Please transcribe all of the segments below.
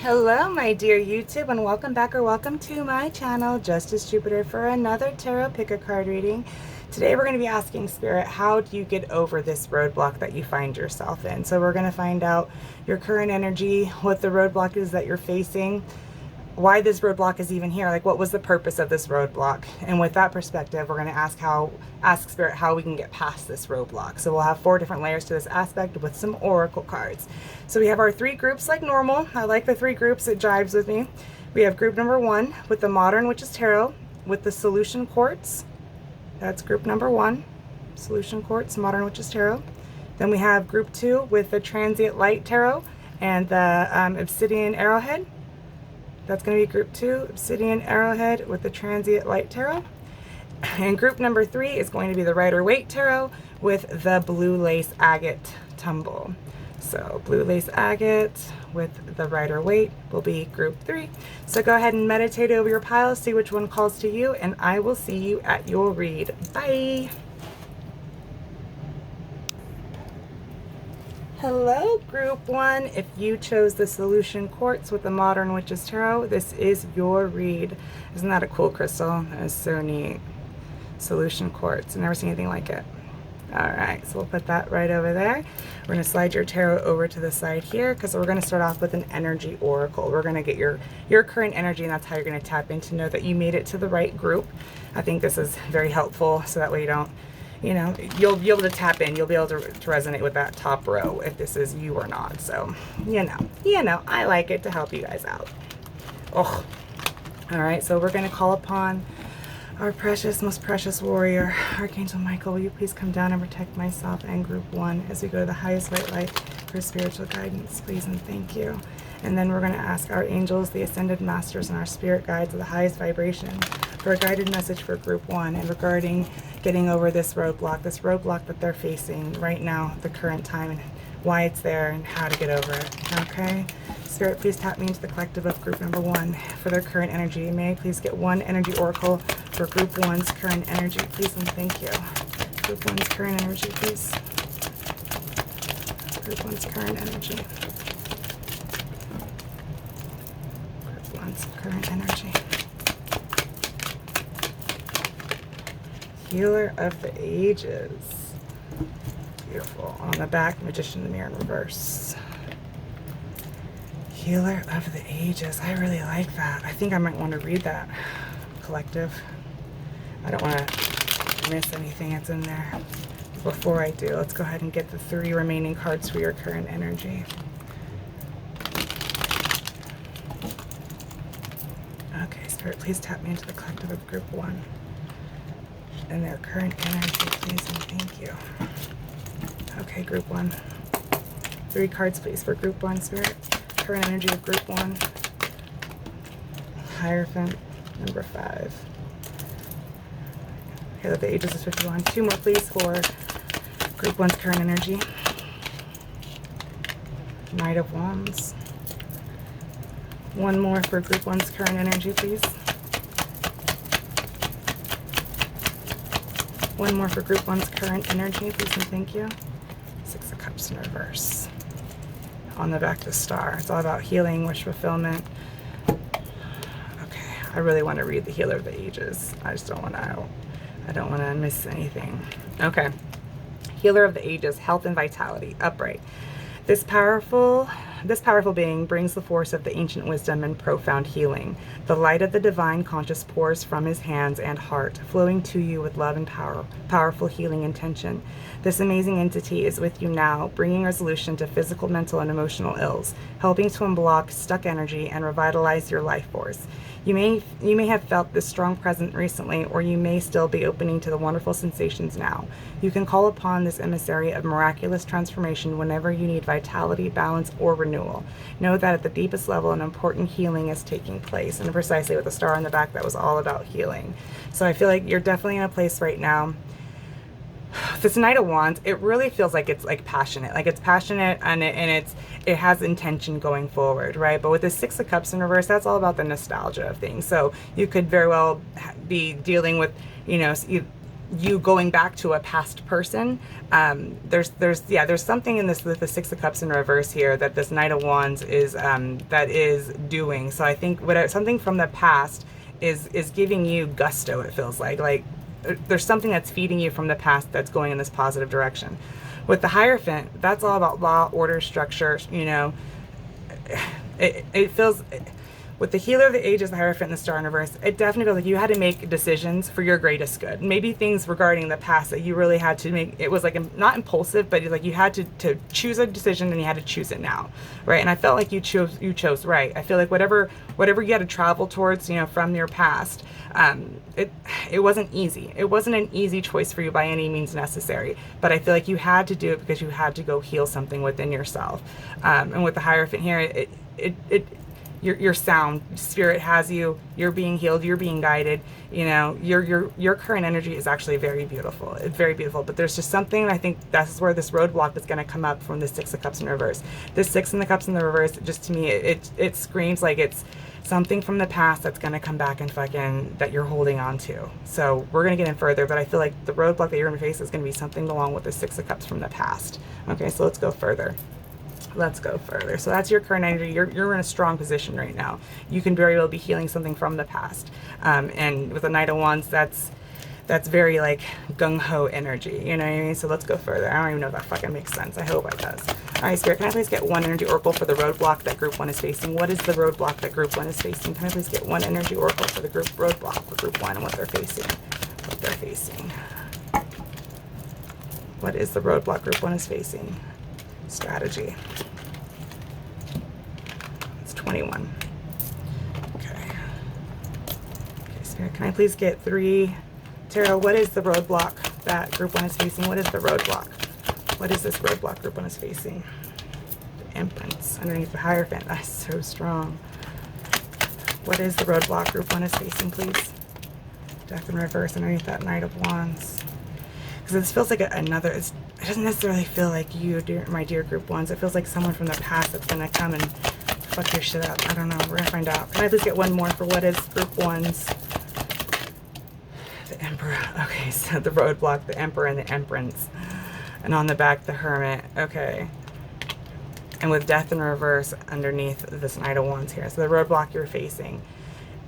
Hello my dear YouTube, and welcome back or welcome to my channel, Justice Jupiter, for another tarot pick a card reading. Today we're going to be asking Spirit, how do you get over this roadblock that you find yourself in? So we're going to find out your current energy, what the roadblock is that you're facing, why this roadblock is even here, like what was the purpose of this roadblock. And with that perspective, we're going to ask Spirit how we can get past this roadblock. So we'll have 4 different layers to this aspect with some oracle cards. So we have our 3 groups like normal. I like the 3 groups, it jives with me. We have group number 1 with the Modern Witch's Tarot with the Solution Quartz. That's group number 1, Solution Quartz, Modern Witch's Tarot. Then we have group 2 with the Transient Light Tarot and the Obsidian Arrowhead. That's going to be group 2, Obsidian Arrowhead with the Transient Light Tarot. And group number 3 is going to be the Waite Tarot with the Blue Lace Agate Tumble. So Blue Lace Agate with the Waite will be group 3. So go ahead and meditate over your pile, see which one calls to you, and I will see you at your read. Bye! Hello group 1, if you chose the Solution Quartz with the Modern Witch's Tarot, this is your read. Isn't that a cool crystal? That is so neat. Solution Quartz, I've never seen anything like it. Alright, so we'll put that right over there. We're going to slide your tarot over to the side here because we're going to start off with an energy oracle. We're going to get your current energy, and that's how you're going to tap in to know that you made it to the right group. I think this is very helpful, so that way you don't, you know, you'll be able to tap in, you'll be able to resonate with that top row if this is you or not. So, you know, I like it to help you guys out. Oh, all right, so we're going to call upon our precious, most precious warrior, Archangel Michael. Will you please come down and protect myself and group 1 as we go to the highest white light for spiritual guidance, please, and thank you. And then we're going to ask our angels, the ascended masters, and our spirit guides of the highest vibration for a guided message for group 1 and regarding getting over this roadblock that they're facing right now, the current time, and why it's there and how to get over it. Okay? Spirit, please tap me into the collective of group number 1 for their current energy. May I please get one energy oracle for group 1's current energy, please, and thank you. Group 1's current energy, please. Group 1's current energy. Group 1's current energy. Healer of the Ages. Beautiful. On the back, Magician in the Mirror in reverse. Healer of the Ages. I really like that. I think I might want to read that, collective. I don't want to miss anything that's in there. Before I do, let's go ahead and get the 3 remaining cards for your current energy. Okay, Spirit, please tap me into the collective of group 1 and their current energy, please, and thank you. Okay, group 1. 3 cards, please, for group 1, Spirit. Current energy of group 1. Hierophant, number 5. Healer of the Ages is 51. 2 more, please, for group 1's current energy. Knight of Wands. 1 more for group 1's current energy, please. 1 more for group 1's current energy, please, and thank you. 6 of Cups in reverse. On the back, the Star. It's all about healing, wish fulfillment. Okay, I really want to read the Healer of the Ages. I just don't want to miss anything. Okay. Healer of the Ages, health and vitality, upright. This powerful being brings the force of the ancient wisdom and profound healing. The light of the divine conscious pours from his hands and heart, flowing to you with love and powerful healing intention. This amazing entity is with you now, bringing resolution to physical, mental, and emotional ills, helping to unblock stuck energy and revitalize your life force. You may have felt this strong presence recently, or you may still be opening to the wonderful sensations now. You can call upon this emissary of miraculous transformation whenever you need vitality, balance, or renewal. Know that at the deepest level, an important healing is taking place. And precisely with the star on the back, that was all about healing. So I feel like you're definitely in a place right now. This Knight of Wands, it really feels like it's like passionate. Like it's passionate and it has intention going forward, right? But with the 6 of Cups in reverse, that's all about the nostalgia of things. So you could very well be dealing with, you know, you going back to a past person. There's something in this with the Six of Cups in reverse here that this Knight of Wands is that is doing. So I think something from the past is giving you gusto. It feels like there's something that's feeding you from the past that's going in this positive direction. With the Hierophant, that's all about law, order, structure. You know, it feels. With the Healer of the Ages, the Hierophant, and the Star in reverse, it definitely feels like you had to make decisions for your greatest good. Maybe things regarding the past that you really had to make. It was like not impulsive, but like you had to choose a decision and you had to choose it now, right? And I felt like you chose right. I feel like whatever you had to travel towards, you know, from your past, it wasn't easy. It wasn't an easy choice for you by any means necessary. But I feel like you had to do it because you had to go heal something within yourself. And with the Hierophant here, you're sound. Spirit has you. You're being healed. You're being guided. You know, your current energy is actually very beautiful. It's very beautiful. But there's just something. I think that's where this roadblock is going to come up from the Six of Cups in reverse. This Six in the Cups in the reverse, just to me, it screams like it's something from the past that's going to come back and fucking that you're holding on to. So we're going to get in further. But I feel like the roadblock that you're going to face is going to be something along with the Six of Cups from the past. Okay, so let's go further. Let's go further. So that's your current energy. You're in a strong position right now. You can very well be healing something from the past. And with the Knight of Wands, that's very like gung-ho energy. You know what I mean? So let's go further. I don't even know if that fucking makes sense. I hope it does. All right, Spirit, can I please get one energy oracle for the roadblock that group 1 is facing? What is the roadblock that group 1 is facing? Can I please get one energy oracle for the group roadblock for group 1 and what they're facing? What they're facing. What is the roadblock group 1 is facing? Strategy. It's 21. Okay. Okay, Spirit, can I please get 3 tarot? What is the roadblock that group 1 is facing? What is the roadblock? What is this roadblock group 1 is facing? The Empress underneath the Hierophant. That's so strong. What is the roadblock group 1 is facing, please? Death in reverse underneath that Knight of Wands. Because this feels like another. It doesn't necessarily feel like you, my dear group 1s. It feels like someone from the past that's going to come and fuck your shit up. I don't know. We're going to find out. Can I please get one more for what is group 1's? The Emperor. Okay, so the roadblock, the Emperor, and the Empress. And on the back, the Hermit. Okay. And with Death in reverse underneath this Knight of Wands here. So the roadblock you're facing.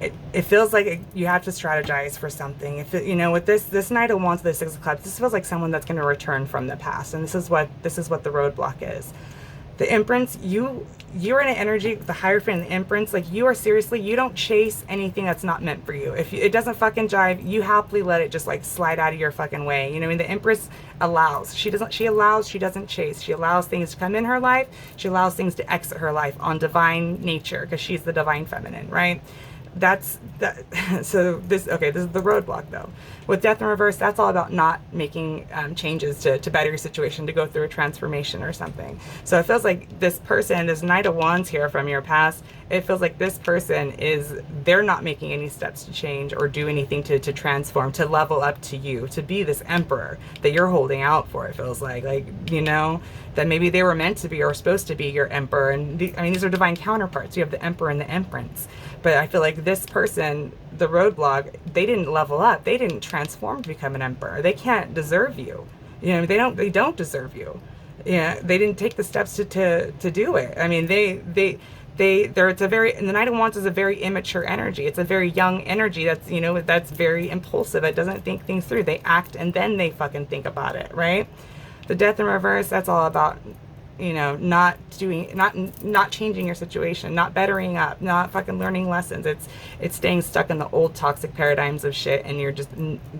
It feels like you have to strategize for something. If you know, with this Knight of Wands, the Six of Cups, this feels like someone that's going to return from the past, and this is what the roadblock is. The Empress, you're in an energy, the Hierophant and the Empress, like you are seriously, you don't chase anything that's not meant for you. If it doesn't fucking jive, you happily let it just like slide out of your fucking way. You know what I mean? The Empress allows. She doesn't chase. She allows things to come in her life. She allows things to exit her life on divine nature because she's the divine feminine, right? So this is the roadblock though. With Death in reverse, that's all about not making changes to better your situation, to go through a transformation or something. So it feels like this person, this Knight of Wands here from your past, it feels like this person they're not making any steps to change or do anything to transform, to level up to you, to be this Emperor that you're holding out for. It feels like you know, that maybe they were meant to be or supposed to be your Emperor. And these are divine counterparts. You have the Emperor and the Empress. But I feel like this person, the roadblock, they didn't level up. They didn't transform to become an Emperor. They can't deserve you. You know, they don't deserve you. Yeah, they didn't take the steps to do it. I mean, it's a very, and the Knight of Wands is a very immature energy. It's a very young energy that's, you know, that's very impulsive. It doesn't think things through. They act and then they fucking think about it, right? The Death in reverse, that's all about, you know, not changing your situation, not bettering up, not fucking learning lessons. It's staying stuck in the old toxic paradigms of shit, and you're just,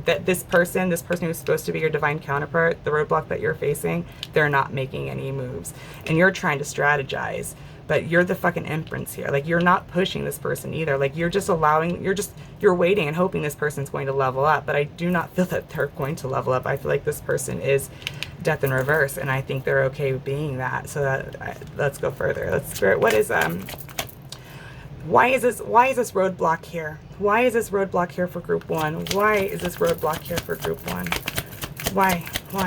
this person who's supposed to be your divine counterpart, the roadblock that you're facing, they're not making any moves. And you're trying to strategize, but you're the fucking Empress here. Like, you're not pushing this person either. Like, you're just you're waiting and hoping this person's going to level up, but I do not feel that they're going to level up. I feel like this person is Death in reverse, and I think they're okay with being that. So let's go further. Let's Spirit, what is why is this roadblock here? Why is this roadblock here for group 1? Why is this roadblock here for group 1? Why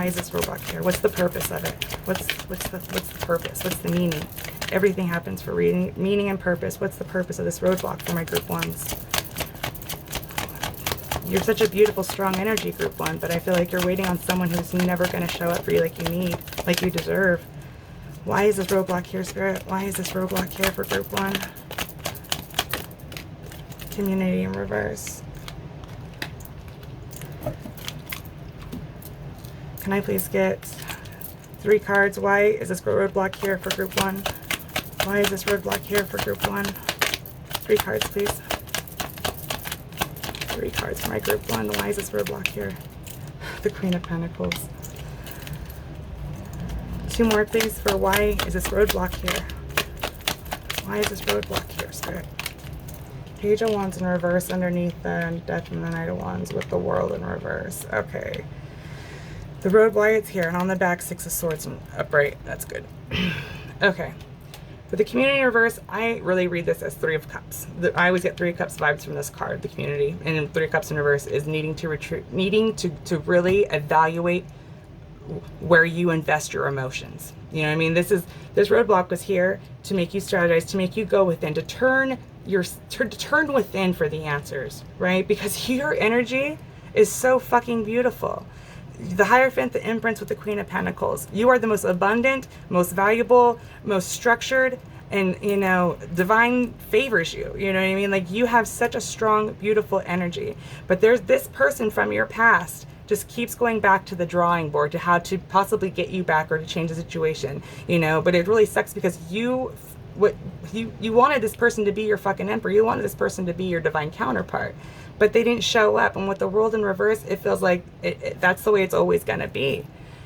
is this roadblock here? What's the purpose of it? What's the purpose? What's the meaning? Everything happens for meaning and purpose. What's the purpose of this roadblock for my group 1s? You're such a beautiful, strong energy, group 1, but I feel like you're waiting on someone who's never going to show up for you like you need, like you deserve. Why is this roadblock here, Spirit? Why is this roadblock here for group 1? Community in reverse. Can I please get 3 cards? Why is this roadblock here for group 1? Why is this roadblock here for group 1? 3 cards, please. 3 cards for my group 1. Why is this roadblock here? The Queen of Pentacles. 2 more, please, for why is this roadblock here? Why is this roadblock here, Spirit? Page of Wands in reverse underneath the Death and the Knight of Wands with the World in reverse. Okay. The roadblock is here, and on the back, 6 of Swords and upright. That's good. Okay. With the community in reverse, I really read this as 3 of Cups. I always get 3 of Cups vibes from this card, the community. And 3 of Cups in reverse is needing to retreat, needing to really evaluate where you invest your emotions. You know what I mean? This roadblock was here to make you strategize, to make you go within, to turn within for the answers, right? Because your energy is so fucking beautiful. The Hierophant, the Imprints with the Queen of Pentacles. You are the most abundant, most valuable, most structured, and, you know, divine favors you. You know what I mean? Like, you have such a strong, beautiful energy. But there's this person from your past just keeps going back to the drawing board to how to possibly get you back or to change the situation, you know? But it really sucks because you wanted this person to be your fucking emperor. You wanted this person to be your divine counterpart. But they didn't show up. And with the World in reverse, it feels like that's the way it's always going to be.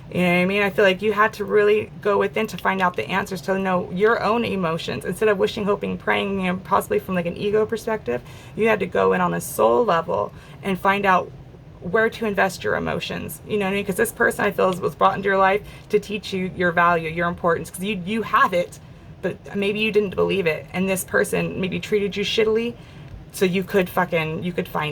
You know what I mean? I feel like you had to really go within to find out the answers, to know your own emotions. Instead of wishing, hoping, praying, you know, possibly from like an ego perspective, you had to go in on a soul level and find out where to invest your emotions. You know what I mean? Because this person, I feel, was brought into your life to teach you your value, your importance. Because you have it, but maybe you didn't believe it. And this person maybe treated you shittily, so you could find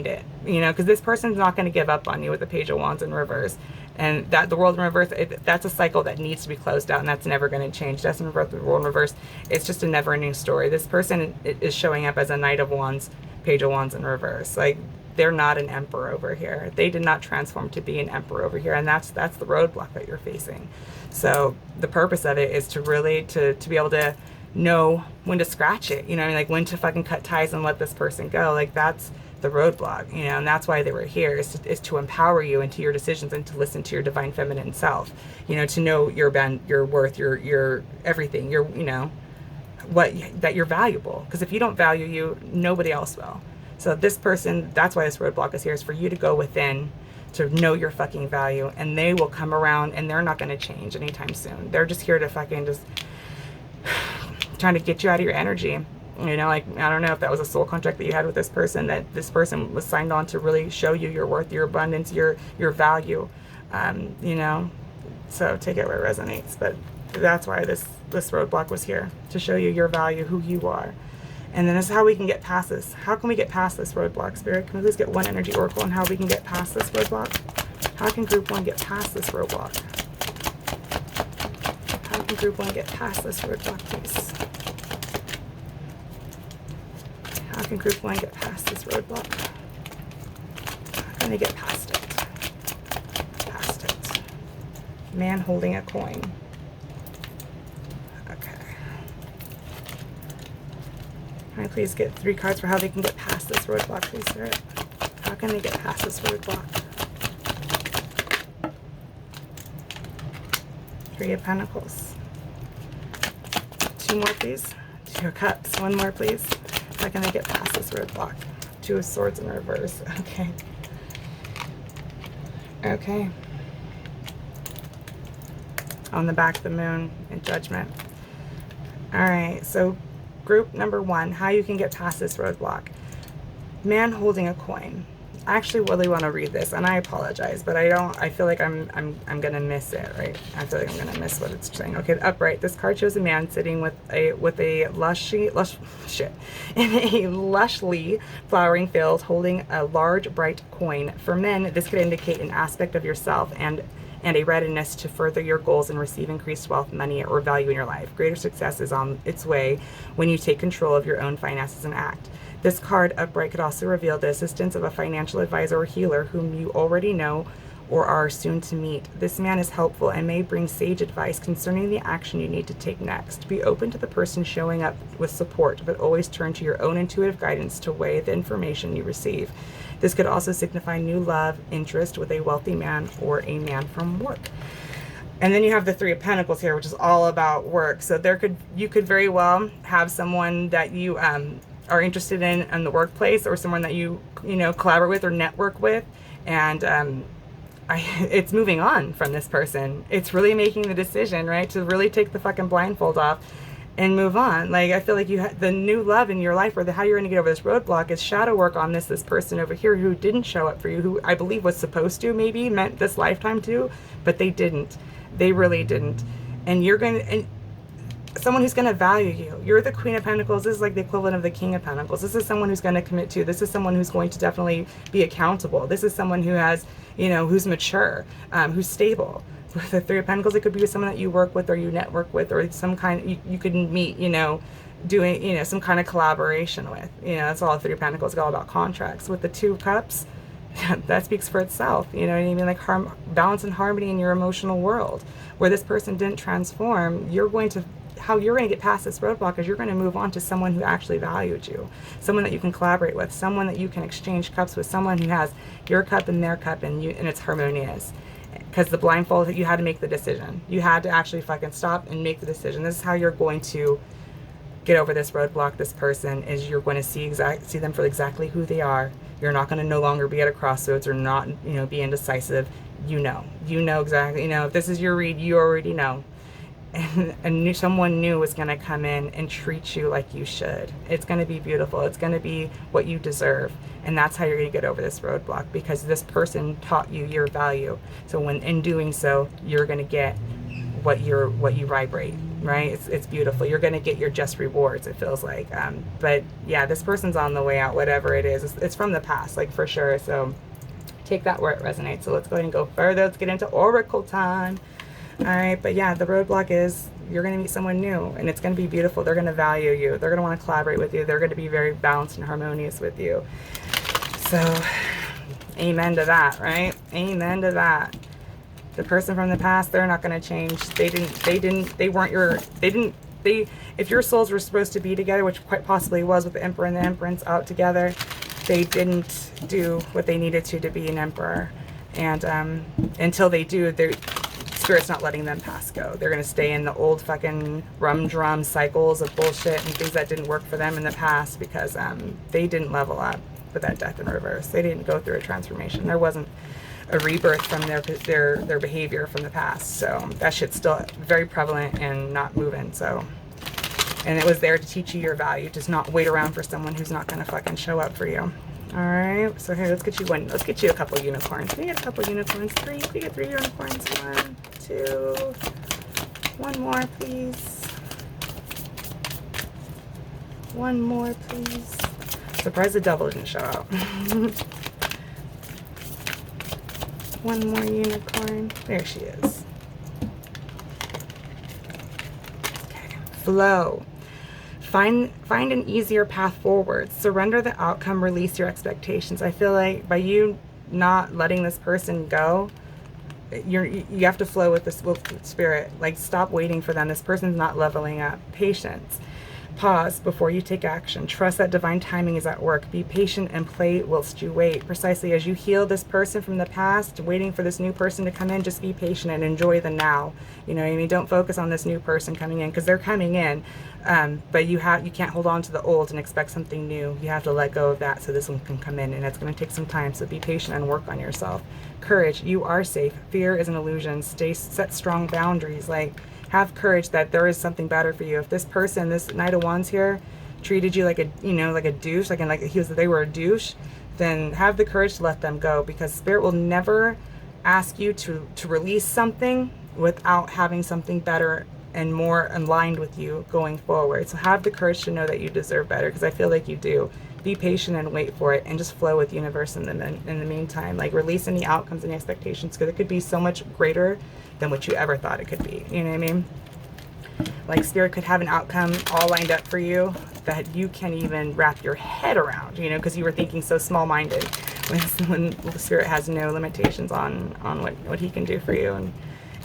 it, you know, because this person's not going to give up on you with the Page of Wands in reverse. And that the World in reverse, that's a cycle that needs to be closed out, and that's never going to change. That's in reverse, the World in reverse. It's just a never-ending story. This person is showing up as a Knight of Wands, Page of Wands in reverse. Like, they're not an emperor over here. They did not transform to be an emperor over here, and that's the roadblock that you're facing. So the purpose of it is to really to be able to know when to scratch it, you know, like when to fucking cut ties and let this person go. Like, that's the roadblock, you know, and that's why they were here, is to empower you into your decisions and to listen to your divine feminine self, you know, to know your worth, your everything, your, you know, that you're valuable. Because if you don't value you, nobody else will. So this person, that's why this roadblock is here, is for you to go within, to know your fucking value, and they will come around, and they're not going to change anytime soon. They're just here to fucking just trying to get you out of your energy. You know, like, I don't know if that was a soul contract that you had with this person, that this person was signed on to really show you your worth, your abundance, your value, you know, so take it where it resonates. But that's why this roadblock was here, to show you your value, who you are. And then this is how we can get past this. How can we get past this roadblock, Spirit? Can we please get one energy oracle on how we can get past this roadblock? How can group 1 get past this roadblock? How can group 1 get past this roadblock, please? How can group 1 get past this roadblock? How can they get past it? Past it. Man holding a coin. Okay. Can I please get 3 cards for how they can get past this roadblock, please, Spirit? How can they get past this roadblock? 3 of Pentacles. 2 more, please. 2 of Cups. 1 more, please. How can they get past this roadblock? 2 of Swords in reverse. Okay. Okay. On the back of the Moon in Judgment. Alright, so group number 1, how you can get past this roadblock. Man holding a coin. I actually really want to read this, and I apologize, but I feel like I'm gonna miss it, right? I feel like I'm gonna miss what it's saying. Okay, upright. This card shows a man sitting in a lushly flowering field, holding a large bright coin. For men, this could indicate an aspect of yourself and a readiness to further your goals and receive increased wealth, money, or value in your life. Greater success is on its way when you take control of your own finances and act. This card upright could also reveal the assistance of a financial advisor or healer whom you already know or are soon to meet. This man is helpful and may bring sage advice concerning the action you need to take next. Be open to the person showing up with support, but always turn to your own intuitive guidance to weigh the information you receive. This could also signify new love, interest with a wealthy man or a man from work. And then you have the Three of Pentacles here, which is all about work. So you could very well have someone that you are interested in the workplace, or someone that you collaborate with or network with, and it's moving on from this person. It's really making the decision, right, to really take the fucking blindfold off and move on. Like, I feel like the new love in your life, or how you're going to get over this roadblock, is shadow work on this person over here who didn't show up for you, who I believe was supposed to, maybe meant this lifetime to, but they didn't. They really didn't. And you're going to, and someone who's going to value you. You're the Queen of Pentacles. This is like the equivalent of the King of Pentacles. This is someone who's going to commit to. This is someone who's going to definitely be accountable. This is someone who has, who's mature, who's stable. With the Three of Pentacles, it could be someone that you work with or you network with, or some kind, you could meet, doing, some kind of collaboration with. That's all the Three of Pentacles is all about, contracts. With the Two of Cups, that speaks for itself. You know what I mean? Like balance and harmony in your emotional world. Where this person didn't transform, how you're going to get past this roadblock is you're going to move on to someone who actually valued you, someone that you can collaborate with, someone that you can exchange cups with, someone who has your cup and their cup, and it's harmonious. Because the blindfold, you had to make the decision. You had to actually fucking stop and make the decision. This is how you're going to get over this roadblock. This person is, you're going to see them for exactly who they are. You're not going to no longer be at a crossroads or not, be indecisive. You know exactly. If this is your read, you already know. And someone new is going to come in and treat you like you should. It's going to be beautiful. It's going to be what you deserve. And that's how you're going to get over this roadblock, because this person taught you your value. So when in doing so, you're going to get what you vibrate, right? It's beautiful. You're going to get your just rewards, it feels like. But yeah, this person's on the way out, whatever it is. It's from the past, like, for sure. So take that where it resonates. So let's go ahead and go further. Let's get into Oracle time. All right, but yeah, the roadblock is you're going to meet someone new, and it's going to be beautiful. They're going to value you. They're going to want to collaborate with you. They're going to be very balanced and harmonious with you. So, amen to that, right? Amen to that. The person from the past, they're not going to change. If your souls were supposed to be together, which quite possibly was with the Emperor and the Empress out together, they didn't do what they needed to be an emperor. And until they do, Spirit's not letting them pass go. They're going to stay in the old fucking rum-drum cycles of bullshit and things that didn't work for them in the past, because they didn't level up with that death in reverse. They didn't go through a transformation. There wasn't a rebirth from their behavior from the past. So that shit's still very prevalent and not moving. So, and it was there to teach you your value. Just not wait around for someone who's not going to fucking show up for you. All right, so here, let's get you a couple unicorns. Can we get a couple unicorns? Three. Can we get 3 unicorns? 1, 2. One more, please. One more, please. Surprised the devil didn't show up. One more unicorn. There she is. Okay. Flow. Find an easier path forward. Surrender the outcome, release your expectations. I feel like by you not letting this person go, you have to flow with spirit. Like, stop waiting for them. This person's not leveling up. Patience. Pause before you take action. Trust that divine timing is at work. Be patient and play whilst you wait. Precisely as you heal this person from the past, waiting for this new person to come in, just be patient and enjoy the now. You know what I mean? Don't focus on this new person coming in, because they're coming in. But you can't hold on to the old and expect something new. You have to let go of that so this one can come in, and it's going to take some time. So be patient and work on yourself. Courage. You are safe. Fear is an illusion. Set strong boundaries. Like, have courage that there is something better for you. If this person, this Knight of Wands here, treated you like a douche, they were a douche, then have the courage to let them go, because Spirit will never ask you to release something without having something better and more aligned with you going forward. So have the courage to know that you deserve better, because I feel like you do. Be patient and wait for it, and just flow with the universe in the meantime. Like, release any outcomes and expectations, because it could be so much greater than what you ever thought it could be. You know what I mean? Like Spirit could have an outcome all lined up for you that you can't even wrap your head around, you know, because you were thinking so small-minded, when the Spirit has no limitations on what he can do for you,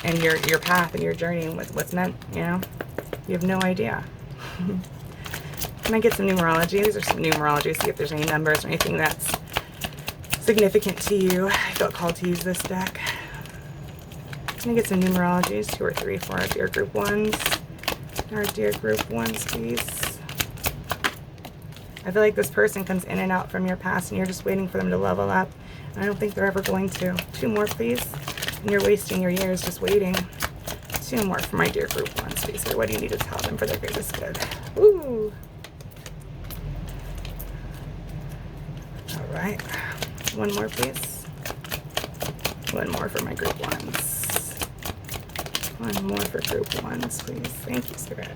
and your path and your journey and what's meant, you know. You have no idea. Can I get some numerology? These are some numerology, see if there's any numbers or anything that's significant to you. I felt called to use this deck. Can I get some numerologies? 2 or 3 for our dear group ones. Our dear group ones, please. I feel like this person comes in and out from your past and you're just waiting for them to level up. And I don't think they're ever going to. 2 more, please. And you're wasting your years just waiting. 2 more for my dear group ones, please. Or what do you need to tell them for their greatest good? Ooh. All right. 1 more, please. 1 more for my group ones. 1 more for group ones, please. Thank you, Spirit.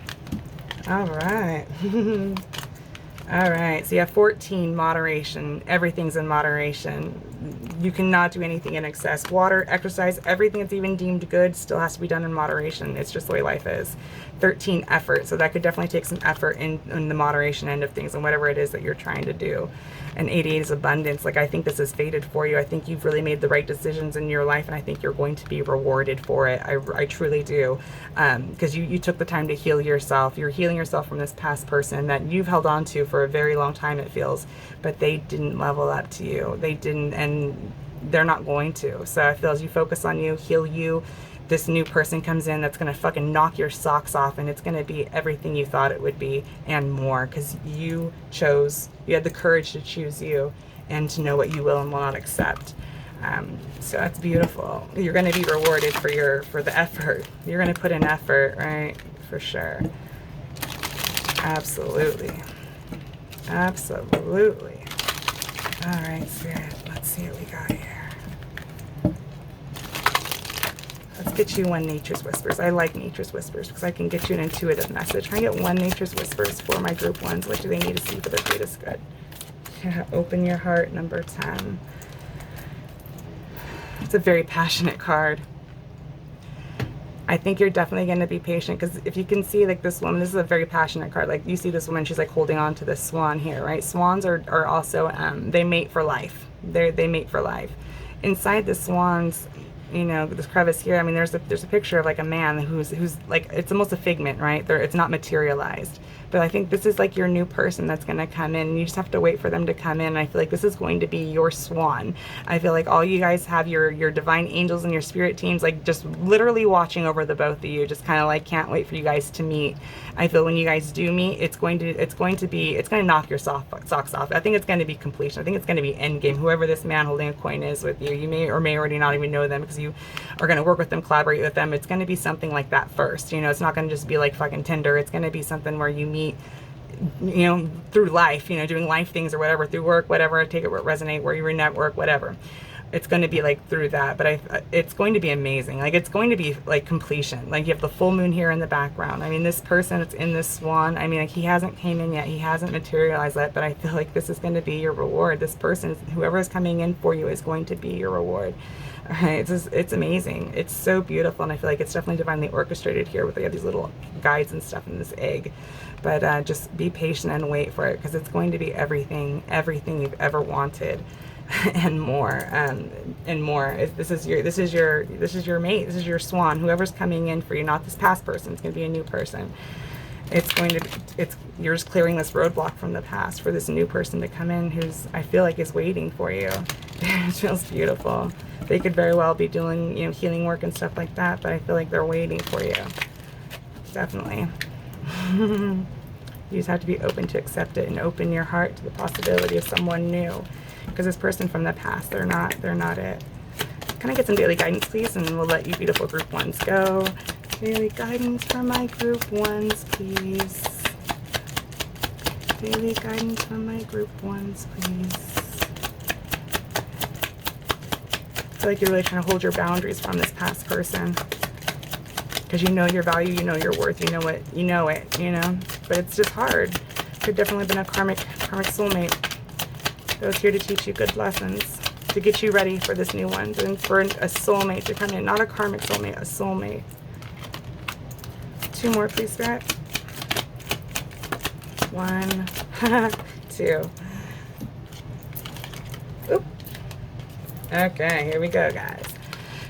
All right. All right. So you have 14, moderation. Everything's in moderation. You cannot do anything in excess. Water, exercise, everything that's even deemed good still has to be done in moderation. It's just the way life is. 13, effort. So that could definitely take some effort in the moderation end of things and whatever it is that you're trying to do. And 88 is abundance. Like, I think this is fated for you. I think you've really made the right decisions in your life, and I think you're going to be rewarded for it. I truly do. Because you took the time to heal yourself. You're healing yourself from this past person that you've held on to for a very long time, it feels. But they didn't level up to you. They didn't, and they're not going to. So I feel as you focus on you, heal you, this new person comes in that's going to fucking knock your socks off, and it's going to be everything you thought it would be and more, because you had the courage to choose you and to know what you will and will not accept. So that's beautiful. You're going to be rewarded for the effort. You're going to put in effort, right? For sure. Absolutely. Absolutely. All right, Spirit. Let's see what we got here. Let's get you 1 Nature's Whispers. I like Nature's Whispers because I can get you an intuitive message. Can I get 1 Nature's Whispers for my group ones? What do they need to see for their greatest good? Yeah, open your heart, number 10. It's a very passionate card. I think you're definitely going to be patient, because if you can see, like, this woman, this is a very passionate card. Like, you see this woman, she's like holding on to this swan here, right? Swans are also, they mate for life. They mate for life. Inside the swans, you know, this crevice here, I mean, there's a picture of like a man who's like, it's almost a figment, right? It's not materialized. But I think this is like your new person that's going to come in, and you just have to wait for them to come in. I feel like this is going to be your swan. I feel like all you guys have your divine angels and your spirit teams, like, just literally watching over the both of you, just kind of like, can't wait for you guys to meet. I feel when you guys do meet, it's going to knock your socks off. I think it's going to be completion. I think it's going to be end game. Whoever this man holding a coin is with you, you may or may already not even know them, because you are going to work with them, collaborate with them. It's going to be something like that first. You know, it's not going to just be like fucking Tinder. It's going to be something where you meet, you know, through life, you know, doing life things or whatever, through work, whatever, take it where it resonate, where you network, whatever. It's going to be like through that, but it's going to be amazing. Like, it's going to be like completion. Like, you have the full moon here in the background. I mean, this person that's in this swan, I mean, like, he hasn't came in yet. He hasn't materialized yet, but I feel like this is going to be your reward. This person, whoever is coming in for you, is going to be your reward. All right, it's amazing. It's so beautiful, and I feel like it's definitely divinely orchestrated here with these little guides and stuff in this egg. But just be patient and wait for it, because it's going to be everything you've ever wanted, and more, and more. This is your mate. This is your swan. Whoever's coming in for you, not this past person. It's going to be a new person. You're just clearing this roadblock from the past for this new person to come in, who's, I feel like, is waiting for you. It feels beautiful. They could very well be doing, you know, healing work and stuff like that, but I feel like they're waiting for you. Definitely. You just have to be open to accept it and open your heart to the possibility of someone new, because this person from the past, they're not it. Can I get some daily guidance, please? And we'll let you beautiful group ones go. Daily guidance for my group ones, please. Daily guidance for my group ones, please. I feel like you're really trying to hold your boundaries from this past person, because you know your value, you know your worth, you know it, you know, but it's just hard. Could definitely have been a karmic soulmate that was here to teach you good lessons, to get you ready for this new one, and for a soulmate to come in, not a karmic soulmate, a soulmate. 2 more, please, Spirit. 1, 2. Oop. Okay, here we go, guys.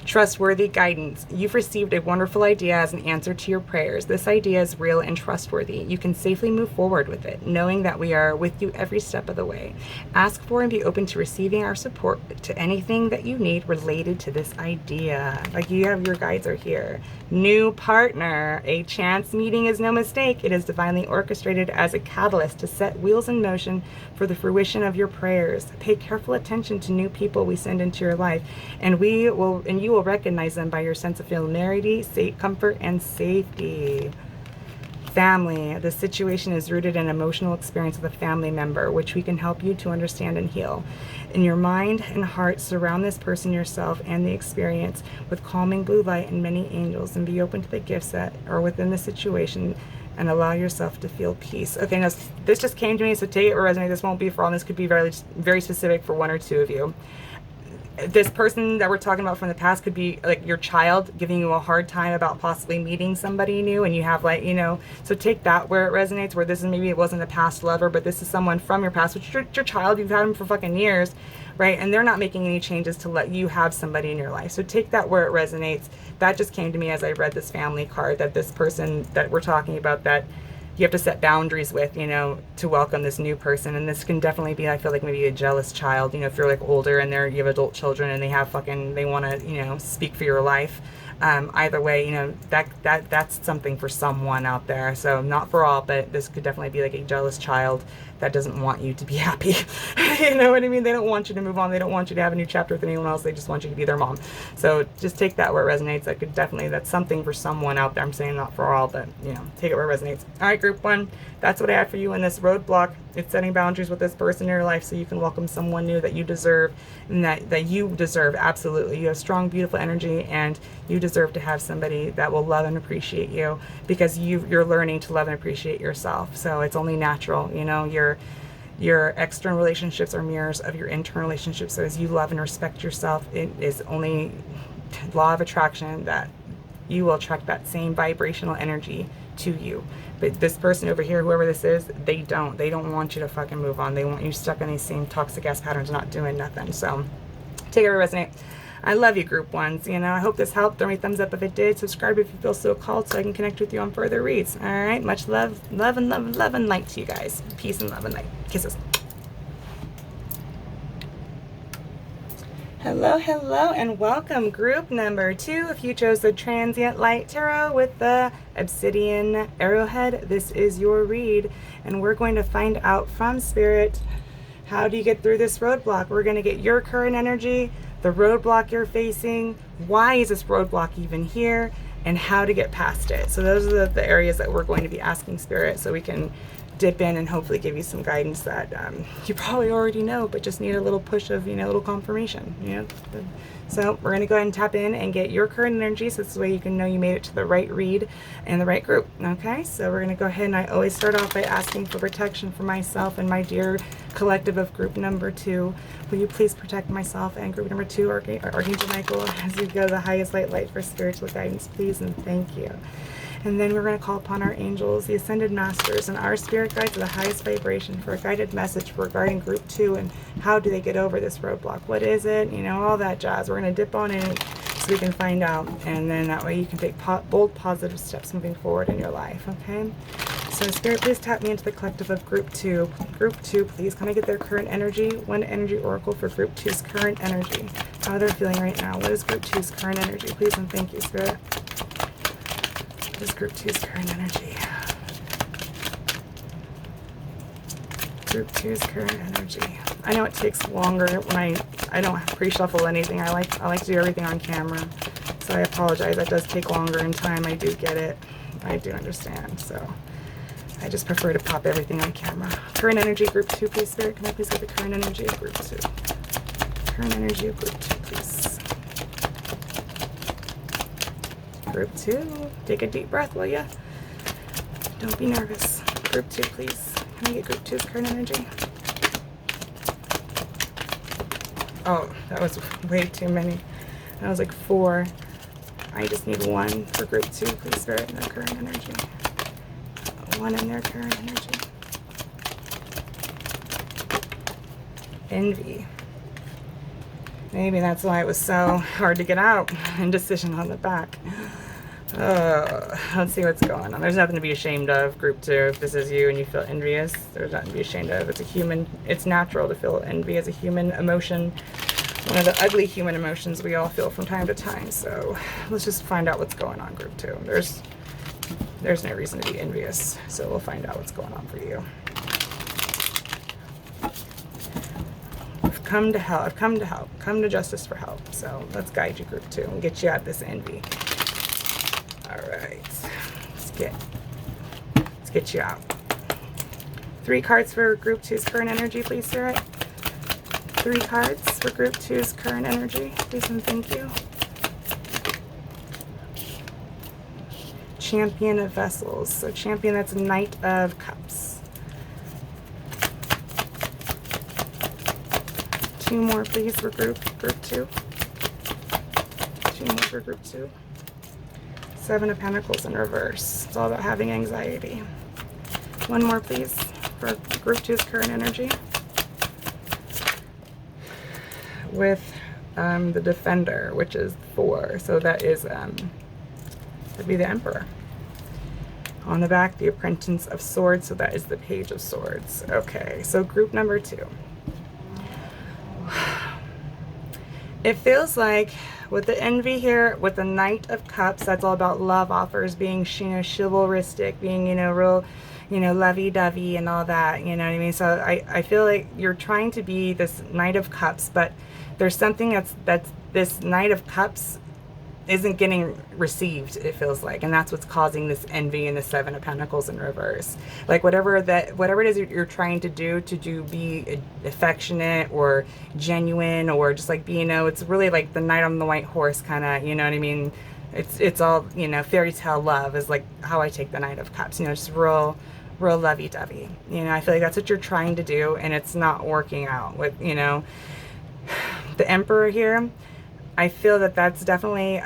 Trustworthy guidance. You've received a wonderful idea as an answer to your prayers. This idea is real and trustworthy. You can safely move forward with it, knowing that we are with you every step of the way. Ask for and be open to receiving our support to anything that you need related to this idea. Like, you have your guides are here. New partner. A chance meeting is no mistake. It is divinely orchestrated as a catalyst to set wheels in motion for the fruition of your prayers. Pay careful attention to new people we send into your life, and you will recognize them by your sense of familiarity, comfort, and safety. Family. The situation is rooted in emotional experience with a family member, which we can help you to understand and heal. In your mind and heart, surround this person, yourself, and the experience with calming blue light and many angels, and be open to the gifts that are within the situation, and allow yourself to feel peace. Okay, now this just came to me, so take it or resonate. This won't be for all. This could be very, very specific for 1 or 2 of you. This person that we're talking about from the past could be like your child giving you a hard time about possibly meeting somebody new, and you have, like, you know, so take that where it resonates, where this is, maybe it wasn't a past lover, but this is someone from your past, which is your child. You've had them for fucking years, right? And they're not making any changes to let you have somebody in your life. So take that where it resonates. That just came to me as I read this family card, that this person that we're talking about, that you have to set boundaries with, you know, to welcome this new person. And this can definitely be, I feel like, maybe a jealous child, you know, if you're like older and you have adult children and they want to, you know, speak for your life. Either way, you know, that's something for someone out there. So not for all, but this could definitely be like a jealous child that doesn't want you to be happy. You know what I mean? They don't want you to move on. They don't want you to have a new chapter with anyone else. They just want you to be their mom. So just take that where it resonates. That could definitely, that's something for someone out there. I'm saying not for all, but, you know, take it where it resonates. All right, group 1, that's what I have for you in this roadblock. It's setting boundaries with this person in your life so you can welcome someone new that you deserve, and that you deserve. Absolutely. You have strong, beautiful energy, and you deserve to have somebody that will love and appreciate you, because you're learning to love and appreciate yourself. So it's only natural. You know, your external relationships are mirrors of your internal relationships. So as you love and respect yourself, it is only law of attraction that you will attract that same vibrational energy to you. But this person over here, whoever this is, they don't want you to fucking move on. They want you stuck in these same toxic ass patterns, not doing nothing. So take it or resonate. I love you, group 1s. You know, I hope this helped. Throw me a thumbs up if it did. Subscribe if you feel so called, so I can connect with you on further reads. All right, much love and light to you guys. Peace and love and light. Kisses. Hello, and welcome, group number 2. If you chose the Transient Light Tarot with the Obsidian Arrowhead, this is your read, and we're going to find out from Spirit, how do you get through this roadblock? We're going to get your current energy, the roadblock you're facing, why is this roadblock even here, and how to get past it. So those are the areas that we're going to be asking Spirit, so we can dip in and hopefully give you some guidance that you probably already know, but just need a little push of, you know, a little confirmation, you know. So we're going to go ahead and tap in and get your current energy, so this way you can know you made it to the right read and the right group. Okay, so we're going to go ahead, and I always start off by asking for protection for myself and my dear collective of group number 2. Will you please protect myself and group number 2, Archangel Michael, as you go the highest light for spiritual guidance, please, and thank you. And then we're going to call upon our angels, the ascended masters, and our spirit guides of the highest vibration for a guided message regarding group 2 and how do they get over this roadblock. What is it? You know, all that jazz. We're going to dip on in so we can find out. And then that way you can take bold, positive steps moving forward in your life. Okay? So Spirit, please tap me into the collective of group 2. Group 2, please. Can I get their current energy? One energy oracle for group 2's current energy. How they're feeling right now. What is group 2's current energy? Please and thank you, Spirit. What is group 2's current energy? Group 2's current energy. I know it takes longer when I don't pre-shuffle anything. I like to do everything on camera. So I apologize. That does take longer in time. I do get it. I do understand. So I just prefer to pop everything on camera. Current energy, group 2, please, Spirit. Can I please get the current energy of group 2? Current energy of group 2, please. Group 2, take a deep breath, will ya? Don't be nervous. Group 2, please. Can I get group 2's current energy? Oh, that was way too many. That was like 4. I just need one for group 2, please, Spirit, in their current energy. One in their current energy. Envy. Maybe that's why it was so hard to get out. Indecision on the back. Let's see what's going on. There's nothing to be ashamed of, group 2. If this is you and you feel envious, there's nothing to be ashamed of. It's a human, it's natural to feel envy as a human emotion. One of the ugly human emotions we all feel from time to time. So let's just find out what's going on, group 2. There's no reason to be envious. So we'll find out what's going on for you. I've come to help. I've come to help. Come to justice for help. So let's guide you, group 2, and get you out of this envy. All right. Let's get you out. 3 cards for group 2's current energy, please, Spirit. 3 cards for group 2's current energy, please and thank you. Champion of Vessels. So champion, that's Knight of Cups. 2 more, please, for group 2. 2 more for group 2. 7 of Pentacles in reverse. It's all about having anxiety. 1 more, please, for group 2's current energy. With the Defender, which is 4. So that is, that'd be the Emperor. On the back, the Apprentice of Swords, so that is the Page of Swords. Okay, so group number 2. It feels like with the envy here, with the Knight of Cups, that's all about love offers, being, you know, chivalristic, being, you know, real, you know, lovey-dovey and all that, you know what I mean? So I feel like you're trying to be this Knight of Cups, but there's something that's this Knight of Cups isn't getting received, it feels like, and that's what's causing this envy and the 7 of Pentacles in reverse. Like whatever it is you're trying to do be affectionate or genuine or just like be, you know, it's really like the knight on the white horse kind of, you know what I mean? It's all, you know, fairy tale love is like how I take the Knight of Cups, you know, just real lovey-dovey. You know, I feel like that's what you're trying to do and it's not working out with, you know, the Emperor here. I feel that that's definitely,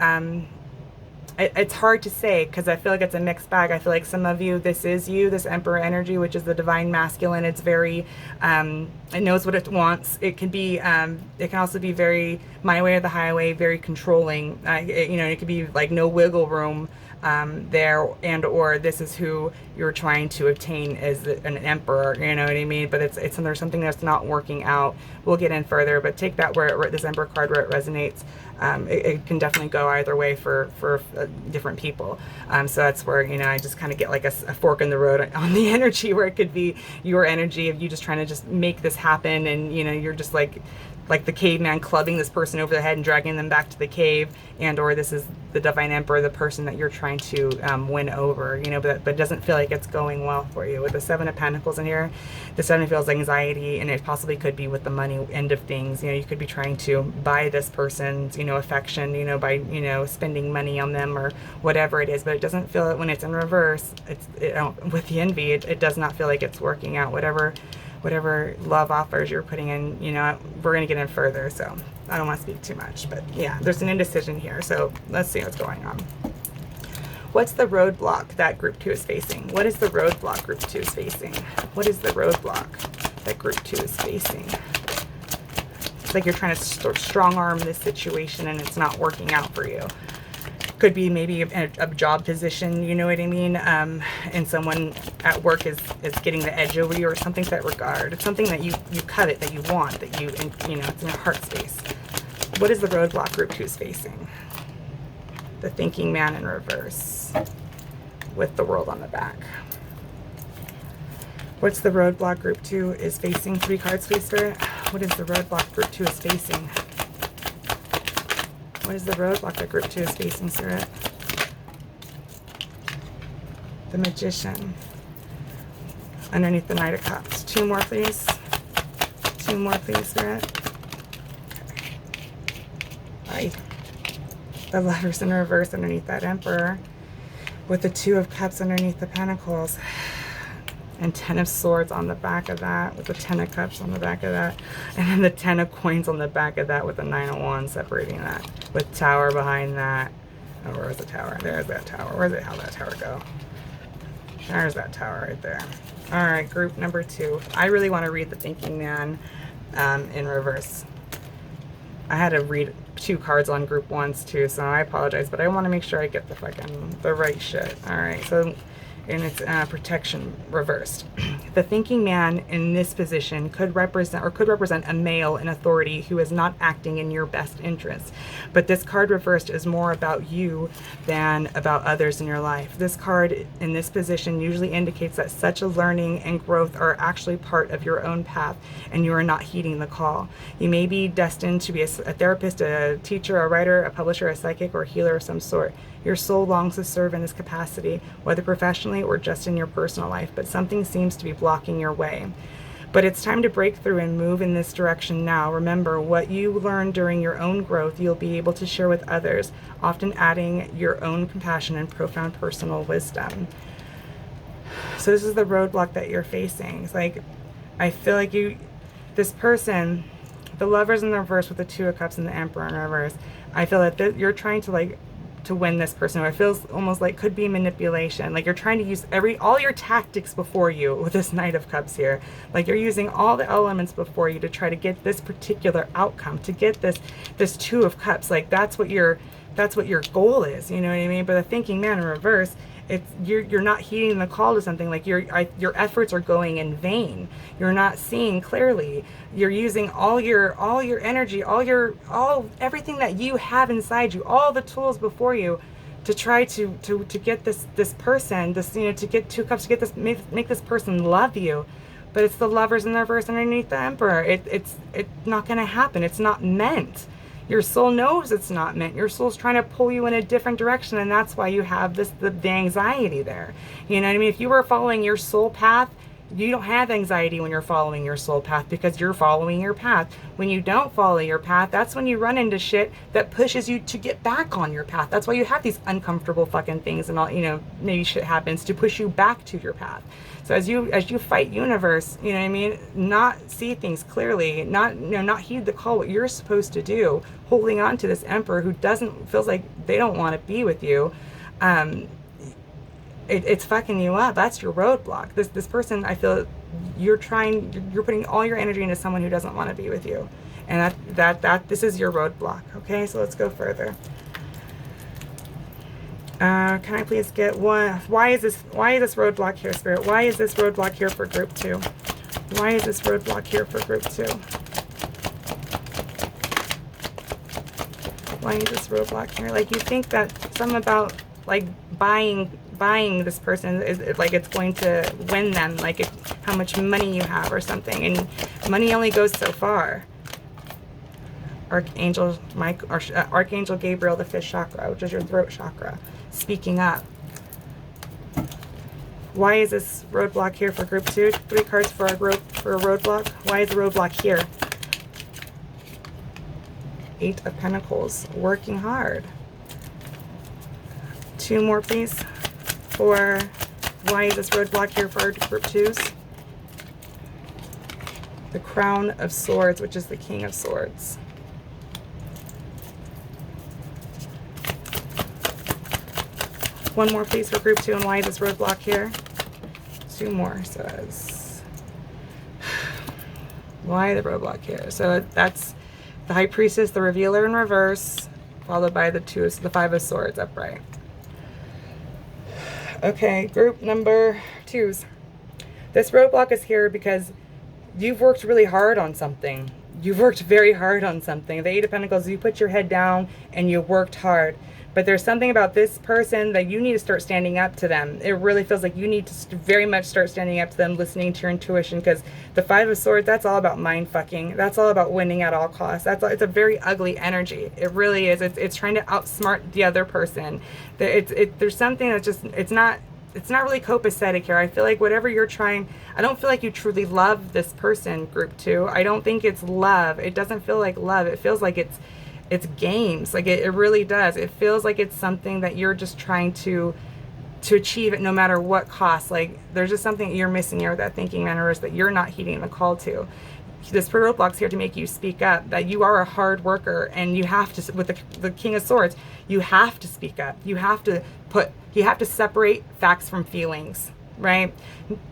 it's hard to say because I feel like it's a mixed bag. I feel like some of you, this is you, this Emperor energy, which is the divine masculine. It's very, it knows what it wants. It can be, it can also be very my way or the highway, very controlling. You know, it could be like no wiggle room there, and or this is who you're trying to obtain as an emperor, you know what I mean? But it's there's something that's not working out. We'll get in further, but take that where this Emperor card where it resonates. It can definitely go either way for different people. So that's where, you know, I just kind of get like a fork in the road on the energy where it could be your energy of you just trying to just make this happen, and you know, you're just like the caveman clubbing this person over the head and dragging them back to the cave, and or this is the Divine Emperor, the person that you're trying to win over, you know, but it doesn't feel like it's going well for you. With the 7 of Pentacles in here, the 7 feels anxiety, and it possibly could be with the money end of things. You know, you could be trying to buy this person's, you know, affection, you know, by, you know, spending money on them or whatever it is, but it doesn't feel it when it's in reverse. With the envy, it does not feel like it's working out. Whatever love offers you're putting in, you know, we're going to get in further, so I don't want to speak too much, but yeah, there's an indecision here, so let's see what's going on. What's the roadblock that group 2 is facing? What is the roadblock group 2 is facing? What is the roadblock that group 2 is facing? It's like you're trying to strong arm this situation and it's not working out for you. Could be maybe a job position, you know what I mean? And someone at work is getting the edge over you or something to that regard. It's something that you covet, that you want, that you know, it's in your heart space. What is the roadblock group 2 is facing? The Thinking Man in reverse with the World on the back. What's the roadblock group 2 is facing? 3 cards, please, Spirit. What is the roadblock group 2 is facing? What is the roadblock that group 2 is facing, Spirit? The Magician. Underneath the Knight of Cups. 2 more, please. 2 more, please, Spirit. Okay. The Lovers in reverse underneath that Emperor. With the 2 of Cups underneath the Pentacles. And 10 of Swords on the back of that, with the 10 of Cups on the back of that, and then the 10 of Coins on the back of that with the 9 of Wands separating that, with Tower behind that. Oh, where's the tower? There's that tower. Where's it? How'd that tower go? There's that tower right there. All right, group number 2. I really want to read the Thinking Man in reverse. I had to read 2 cards on group 1s too, so I apologize, but I want to make sure I get the right shit. All right, so, and it's protection reversed. The Thinking Man in this position could represent a male in authority who is not acting in your best interest. But this card reversed is more about you than about others in your life. This card in this position usually indicates that such a learning and growth are actually part of your own path, and you are not heeding the call. You may be destined to be a therapist, a teacher, a writer, a publisher, a psychic, or a healer of some sort. Your soul longs to serve in this capacity, whether professionally or just in your personal life, but something seems to be blocking your way. But it's time to break through and move in this direction now. Remember, what you learn during your own growth, you'll be able to share with others, often adding your own compassion and profound personal wisdom. So this is the roadblock that you're facing. It's like, I feel like this person, the Lovers in the reverse with the 2 of Cups and the Emperor in reverse, I feel that you're trying to win this person. It feels almost like could be manipulation. Like you're trying to use all your tactics before you with this Knight of Cups here. Like you're using all the elements before you to try to get this particular outcome, to get this 2 of Cups. Like that's what your goal is, you know what I mean? But the Thinking Man in reverse, you're not heeding the call to something. Like your efforts are going in vain. You're not seeing clearly. You're using all your energy, everything that you have inside you, all the tools before you, to try to get this person, to get 2 cups, to get this, make this person love you. But it's the Lovers in the reverse underneath the Emperor. It's not going to happen. It's not meant. Your soul knows it's not meant. Your soul's trying to pull you in a different direction, and that's why you have the anxiety there. You know what I mean? If you were following your soul path, you don't have anxiety when you're following your soul path, because you're following your path. When you don't follow your path, that's when you run into shit that pushes you to get back on your path. That's why you have these uncomfortable fucking things and all, maybe shit happens to push you back to your path. So as you fight universe, you know what I mean, not see things clearly, not heed the call, what you're supposed to do, holding on to this Emperor who feels like they don't want to be with you, it's fucking you up. That's your roadblock. This person, I feel you're putting all your energy into someone who doesn't want to be with you, and this is your roadblock. Okay, so let's go further. Can I please get one? Why is this roadblock here, Spirit? Why is this roadblock here for group 2? Why is this roadblock here for group 2? Why is this roadblock here? Like, you think that something about like buying this person is like it's going to win them, like how much money you have or something, and money only goes so far. Archangel Gabriel, the 5th chakra, which is your throat chakra, speaking up. Why is this roadblock here for group 2? 3 cards for a roadblock. Why is the roadblock here? 8 of Pentacles, working hard. 2 more, please, for why is this roadblock here for group 2s? The Crown of Swords, which is the King of Swords. One more, please, for group 2, and why is this roadblock here? 2 more says why the roadblock here. So that's the High Priestess, the Revealer in reverse, followed by the 5 of Swords upright. Okay, group number 2s. This roadblock is here because you've worked really hard on something. You've worked very hard on something. The 8 of Pentacles, you put your head down and you worked hard. But there's something about this person that you need to start standing up to them. It really feels like you need to very much start standing up to them, listening to your intuition, because the 5 of Swords, that's all about mind fucking. That's all about winning at all costs. It's a very ugly energy. It really is. It's trying to outsmart the other person. There's something that's just, it's not really copacetic here. I feel like whatever you're trying, I don't feel like you truly love this person, group 2. I don't think it's love. It doesn't feel like love. It feels like it's games. Like it really does. It feels like it's something that you're just trying to to achieve it no matter what cost. Like, there's just something you're missing here with that thinking manner, is that you're not heeding the call to. This roadblock's here to make you speak up, that you are a hard worker, and you have to, with the King of Swords, you have to speak up. You have to separate facts from feelings, right?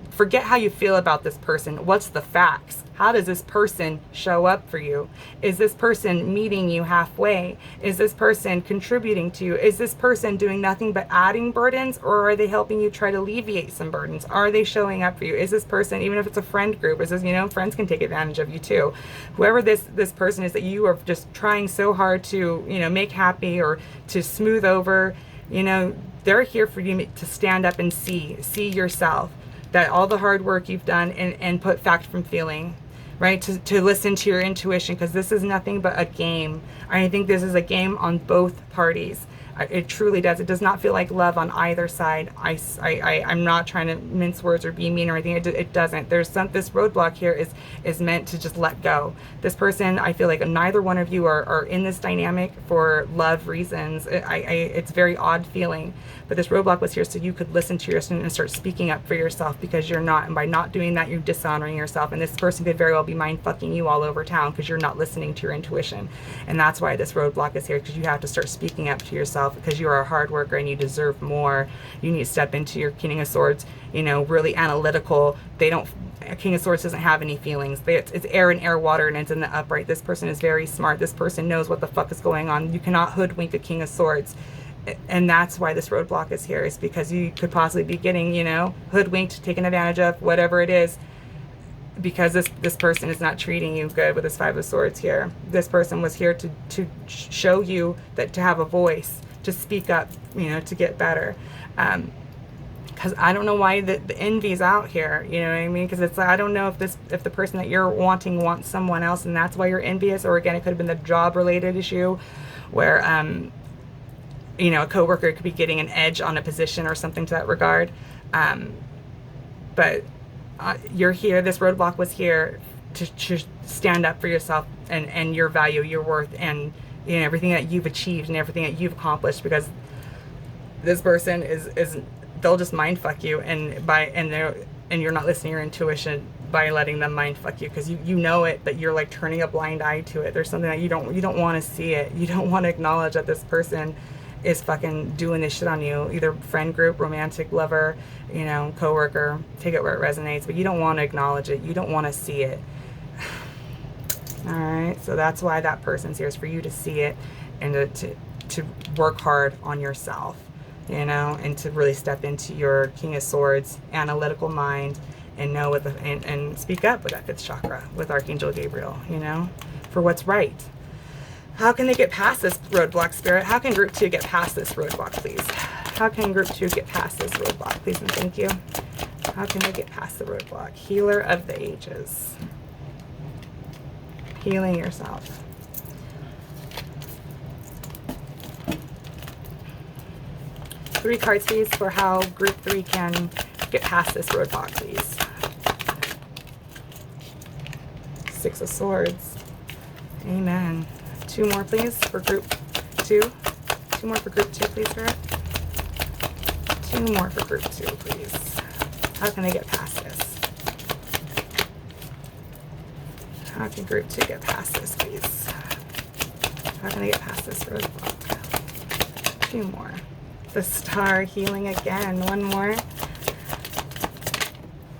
Forget how you feel about this person. What's the facts? How does this person show up for you? Is this person meeting you halfway? Is this person contributing to you? Is this person doing nothing but adding burdens, or are they helping you try to alleviate some burdens? Are they showing up for you? Is this person, even if it's a friend group, is this, friends can take advantage of you too. Whoever this person is that you are just trying so hard to, make happy or to smooth over, they're here for you to stand up and see yourself, that all the hard work you've done, and put fact from feeling, right? To listen to your intuition, because this is nothing but a game. I think this is a game on both parties. It truly does. It does not feel like love on either side. I'm not trying to mince words or be mean or anything. It doesn't. This roadblock here is meant to just let go. This person, I feel like neither one of you are in this dynamic for love reasons. It's very odd feeling. But this roadblock was here so you could listen to yourself and start speaking up for yourself, because you're not. And by not doing that, you're dishonoring yourself. And this person could very well be mind fucking you all over town because you're not listening to your intuition. And that's why this roadblock is here, because you have to start speaking up to yourself, because you are a hard worker and you deserve more. You need to step into your King of Swords, really analytical. King of Swords doesn't have any feelings. It's air and air, water, and it's in the upright. This person is very smart. This person knows what the fuck is going on. You cannot hoodwink a King of Swords. And that's why this roadblock is here, is because you could possibly be getting, hoodwinked, taken advantage of, whatever it is, because this person is not treating you good with this Five of Swords here. This person was here to show you that, to have a voice, to speak up, to get better. Because I don't know why the envy's out here, you know what I mean? Because it's, I don't know if the person that you're wanting wants someone else, and that's why you're envious. Or again, it could have been the job related issue where, a coworker could be getting an edge on a position or something to that regard. But you're here, this roadblock was here to stand up for yourself and your value, your worth, and everything that you've achieved and everything that you've accomplished, because this person is they'll just mind fuck you, and you're not listening to your intuition by letting them mind fuck you, because you know it, but you're like turning a blind eye to it. There's something that you don't want to see it. You don't want to acknowledge that this person is fucking doing this shit on you, either friend group, romantic, lover, coworker, take it where it resonates, but you don't want to acknowledge it. You don't want to see it. All right, so that's why that person's here, is for you to see it and to work hard on yourself, and to really step into your King of Swords analytical mind, and know and speak up with that fifth chakra with Archangel Gabriel, for what's right. How can they get past this roadblock, Spirit? How can Group 2 get past this roadblock, please? How can Group 2 get past this roadblock, please, and thank you? How can they get past the roadblock? Healer of the Ages. Healing yourself. Three cards, please, for how Group 3 can get past this roadblock, please. Six of Swords. Amen. Two more, please, for Group 2. Two more for Group 2, please, Spirit. Two more for Group 2, please. How can they get past this? How can Group 2 get past this, please? How can they get past this roadblock? Two more. The Star, healing again. One more.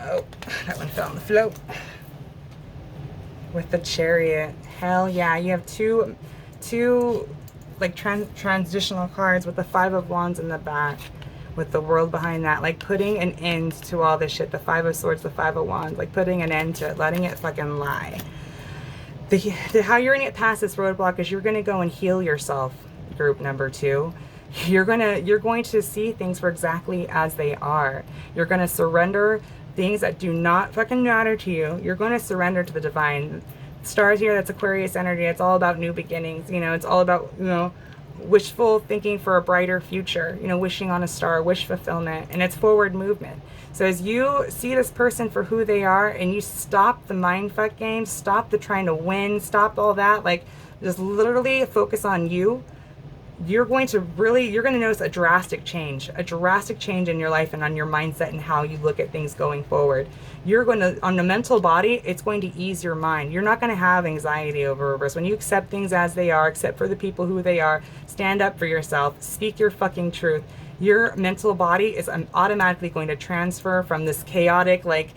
Oh, that one fell on the float. With the Chariot. Hell yeah, you have two like transitional cards with the Five of Wands in the back, with the World behind that, like putting an end to all this shit. The Five of Swords, the Five of Wands, like putting an end to it, letting it fucking lie. How you're gonna get past this roadblock is you're gonna go and heal yourself, Group number 2. You're going to see things for exactly as they are. You're gonna surrender things that do not fucking matter to you. You're going to surrender to the divine. Stars here, that's Aquarius energy. It's all about new beginnings. It's all about, wishful thinking for a brighter future. Wishing on a star, wish fulfillment, and it's forward movement. So as you see this person for who they are, and you stop the mindfuck game, stop the trying to win, stop all that, like just literally focus on you you're going to notice a drastic change in your life and on your mindset and how you look at things going forward. You're going to, on the mental body, it's going to ease your mind. You're not going to have anxiety over reverse. When you accept things as they are, accept for the people who they are, stand up for yourself, speak your fucking truth, your mental body is automatically going to transfer from this chaotic, like,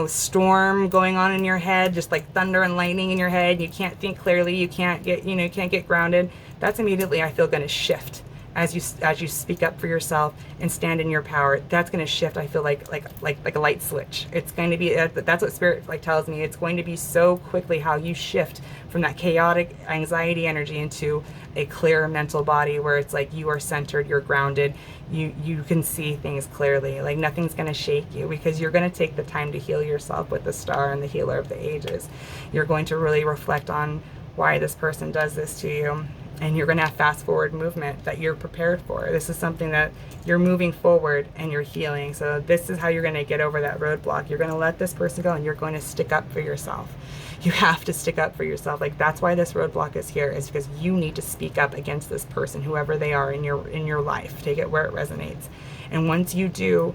storm going on in your head, just like thunder and lightning in your head. You can't think clearly. You can't get grounded. That's immediately, I feel, going to shift as you speak up for yourself and stand in your power. That's going to shift. I feel like a light switch. It's going to be, that's what spirit like tells me. It's going to be so quickly how you shift from that chaotic anxiety energy into a clear mental body where it's like you are centered, you're grounded, you can see things clearly. Like nothing's going to shake you because you're going to take the time to heal yourself with the star and the healer of the ages. You're going to really reflect on why this person does this to you. And you're going to have fast forward movement that you're prepared for. This is something that you're moving forward and you're healing. So this is how you're going to get over that roadblock. You're going to let this person go and you're going to stick up for yourself. You have to stick up for yourself. Like that's why this roadblock is here, is because you need to speak up against this person, whoever they are in your life. Take it where it resonates. And once you do,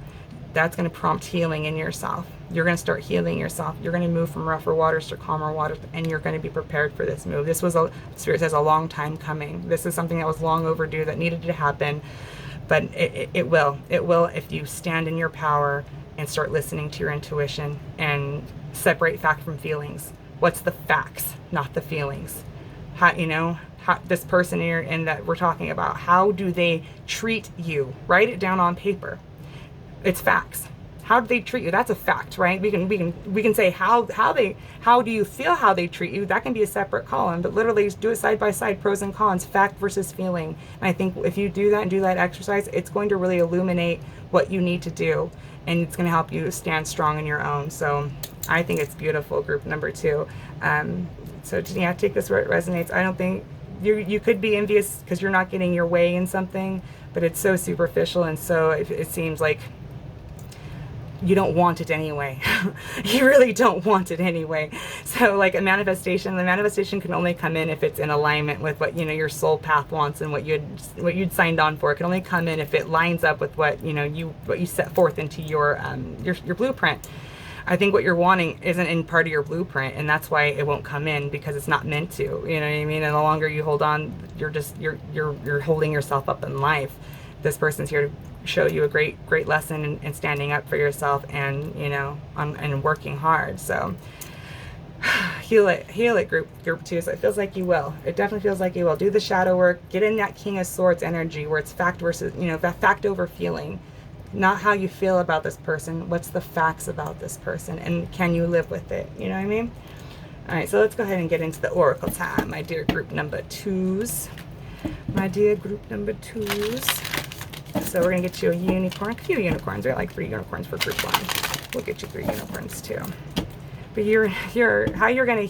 that's going to prompt healing in yourself. You're going to start healing yourself. You're going to move from rougher waters to calmer waters, and you're going to be prepared for this move. This was, Spirit says, a long time coming. This is something that was long overdue, that needed to happen, but it will. It will if you stand in your power and start listening to your intuition and separate fact from feelings. What's the facts, not the feelings? How this person here and that we're talking about, how do they treat you? Write it down on paper. It's facts. How do they treat you? That's a fact, right? We can say how do you feel how they treat you? That can be a separate column, but literally just do it side by side, pros and cons, fact versus feeling. And I think if you do that and do that exercise, it's going to really illuminate what you need to do, and it's going to help you stand strong in your own. So I think it's beautiful, group number 2. So yeah, take this where it resonates. I don't think you could be envious because you're not getting your way in something, but it's so superficial, and so it seems like you don't want it anyway. You really don't want it anyway. So like the manifestation can only come in if it's in alignment with what your soul path wants and what you'd signed on for. It can only come in if it lines up with what you set forth into your blueprint. I think what you're wanting isn't in part of your blueprint, and that's why it won't come in, because it's not meant to. You know what I mean? And the longer you hold on, you're holding yourself up in life. This person's here to show you a great lesson in standing up for yourself and and working hard. So heal it, group 2. So it feels like you will. It definitely feels like you will. Do the shadow work. Get in that King of Swords energy where it's fact versus fact over feeling. Not how you feel about this person. What's the facts about this person, and can you live with it? You know what I mean? All right, so let's go ahead and get into the oracle time, my dear group number 2s. My dear group number 2s. So we're gonna get you a unicorn, a few unicorns. We got like 3 unicorns for group 1. We'll get you 3 unicorns too. But how you're gonna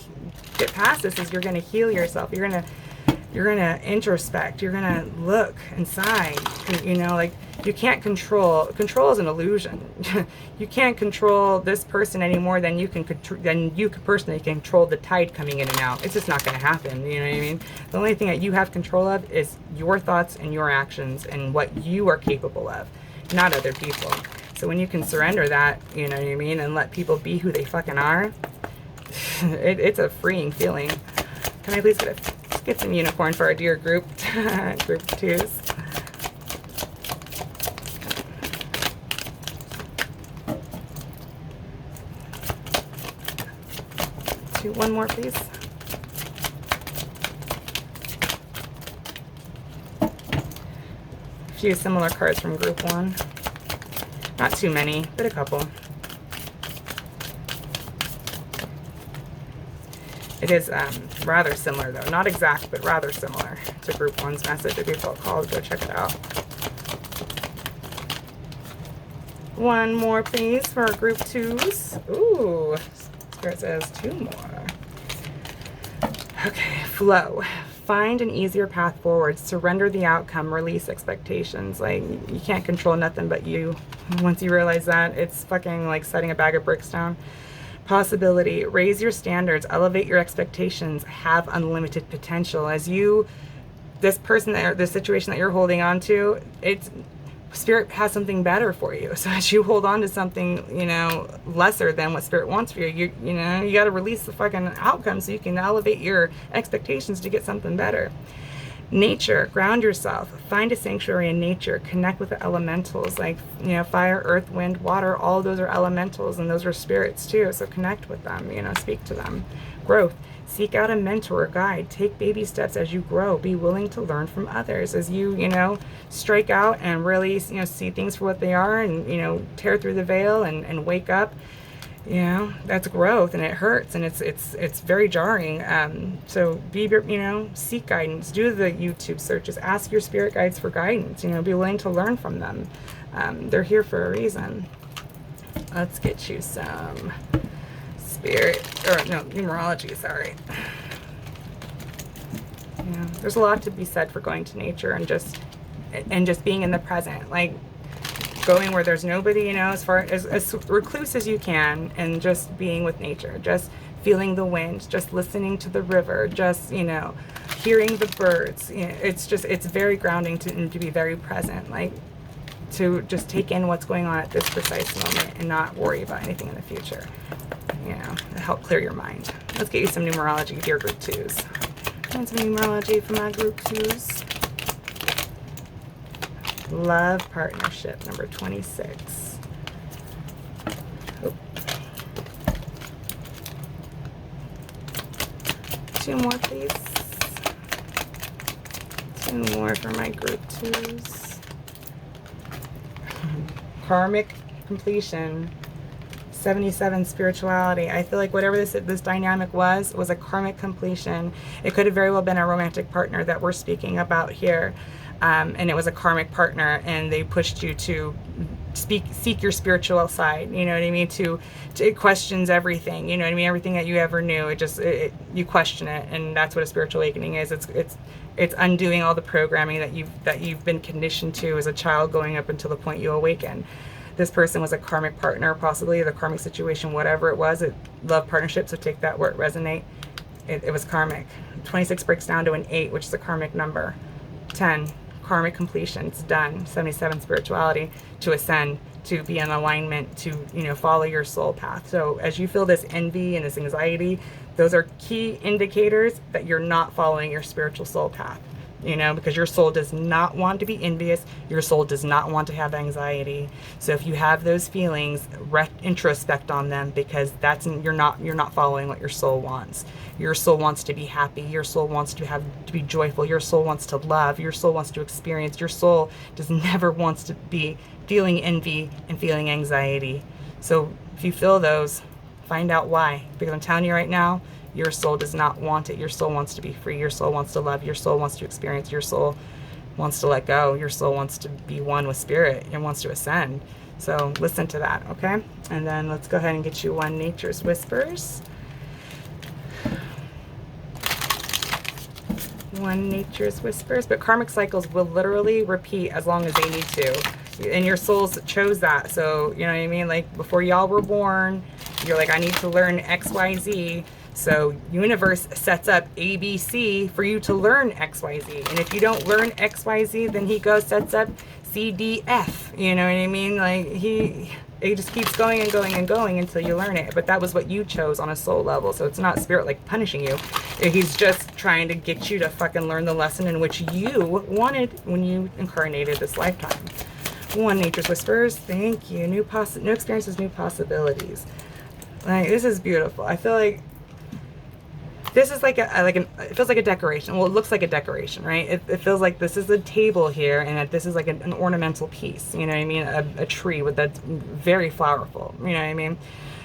get past this is you're gonna heal yourself. You're gonna introspect. You're gonna look inside. Like you can't control is an illusion. You can't control this person any more than you can personally control the tide coming in and out. It's just not going to happen. You know what I mean? The only thing that you have control of is your thoughts and your actions and what you are capable of, not other people. So when you can surrender that, you know what I mean, and let people be who they fucking are, it's a freeing feeling. Can I please get some unicorn for our dear group, group 2s? One more, please. A few similar cards from group 1. Not too many, but a couple. It is rather similar, though. Not exact, but rather similar to group 1's message. If you felt called, go check it out. One more, please, for our group 2s. Ooh, Spirit says 2 more. Okay, flow. Find an easier path forward. Surrender the outcome. Release expectations. Like, you can't control nothing but you. Once you realize that, it's fucking like setting a bag of bricks down. Possibility. Raise your standards. Elevate your expectations. Have unlimited potential. As you this person or this situation that you're holding on to, it's Spirit has something better for you. So as you hold on to something, you know, lesser than what Spirit wants for you, you know, you got to release the fucking outcome so you can elevate your expectations to get something better. Nature, ground yourself, find a sanctuary in nature, connect with the elementals, like, you know, fire, earth, wind, water, all of those are elementals, and those are spirits too, so connect with them, you know, speak to them. Growth, seek out a mentor or guide, take baby steps as you grow, be willing to learn from others as you, you know, strike out and really, you know, see things for what they are, and, you know, tear through the veil and wake up. You know, that's growth, and it hurts, and it's very jarring. So be, you know, seek guidance, do the YouTube searches, ask your spirit guides for guidance, you know, be willing to learn from them. They're here for a reason. Let's get you some spirit, or no, numerology, sorry. Yeah, there's a lot to be said for going to nature and just being in the present, like going where there's nobody, you know, as far as recluse as you can, and just being with nature, just feeling the wind, just listening to the river, just, you know, hearing the birds. You know, it's very grounding to be very present, like to just take in what's going on at this precise moment and not worry about anything in the future. You know, to help clear your mind. Let's get you some numerology, dear group 2s. And some numerology for my group 2s. Love partnership number 26. Oh. 2 more, please. 2 more for my group 2s. Karmic completion. 77 spirituality. I feel like whatever this dynamic was a karmic completion. It could have very well been a romantic partner that we're speaking about here. And it was a karmic partner, and they pushed you to seek your spiritual side, you know what I mean, it questions everything, you know what I mean, everything that you ever knew, you question it, and that's what a spiritual awakening is. It's undoing all the programming that you've been conditioned to as a child going up until the point you awaken. This person was a karmic partner, possibly the karmic situation, whatever it was. Love partnership, so take that where it resonate. It was karmic. 26 breaks down to an 8, which is a karmic number. 10, karmic completion, it's done. 77, spirituality, to ascend, to be in alignment, to, you know, follow your soul path. So as you feel this envy and this anxiety, those are key indicators that you're not following your spiritual soul path. You know, because your soul does not want to be envious. Your soul does not want to have anxiety. So if you have those feelings, introspect on them, because you're not following what your soul wants. Your soul wants to be happy. Your soul wants to be joyful. Your soul wants to love. Your soul wants to experience. Your soul never wants to be feeling envy and feeling anxiety. So if you feel those, find out why. Because I'm telling you right now, your soul does not want it. Your soul wants to be free. Your soul wants to love. Your soul wants to experience. Your soul wants to let go. Your soul wants to be one with spirit and wants to ascend. So listen to that, okay? And then let's go ahead and get you 1 Nature's Whispers. 1 Nature's Whispers. But karmic cycles will literally repeat as long as they need to. And your souls chose that. So, you know what I mean? Like, before y'all were born, you're like, I need to learn X, Y, Z. So universe sets up ABC for you to learn XYZ. And if you don't learn XYZ, then he sets up CDF. You know what I mean? Like, it just keeps going and going and going until you learn it. But that was what you chose on a soul level. So it's not spirit like punishing you. He's just trying to get you to fucking learn the lesson in which you wanted when you incarnated this lifetime. 1 Nature's Whispers. Thank you. New experiences, new possibilities. Like, this is beautiful. I feel like this is it feels like a decoration. Well, it looks like a decoration, right? It feels like this is a table here, and that this is like an ornamental piece, you know what I mean? A tree that's very flowerful, you know what I mean?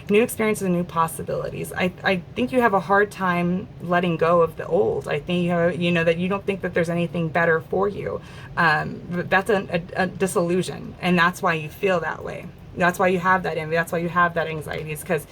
New experiences and new possibilities. I think you have a hard time letting go of the old. I think you know that you don't think that there's anything better for you. But that's a disillusion, and that's why you feel that way. That's why you have that envy. That's why you have that anxiety. It's because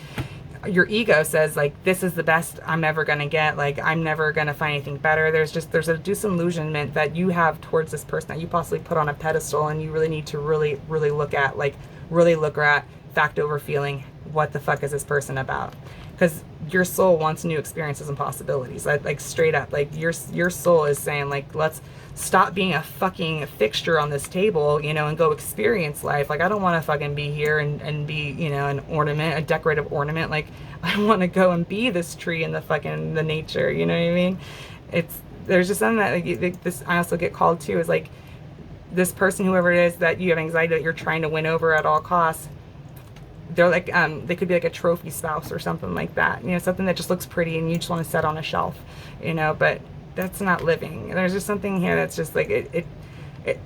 your ego says, like, this is the best I'm ever going to get. Like, I'm never going to find anything better. There's a disillusionment that you have towards this person that you possibly put on a pedestal, and you really need to really look at, fact over feeling, what the fuck is this person about? Because your soul wants new experiences and possibilities. Like straight up, like your soul is saying, like, let's stop being a fucking fixture on this table, you know, and go experience life. Like, I don't want to fucking be here and be, you know, an ornament, a decorative ornament. Like, I want to go and be this tree in the fucking, the nature, you know what I mean? There's just something that, like, this, I also get called to, is like, this person, whoever it is that you have anxiety that you're trying to win over at all costs, they're like, they could be like a trophy spouse or something like that, you know, something that just looks pretty and you just want to set on a shelf, you know, but that's not living. There's just something here that's just like,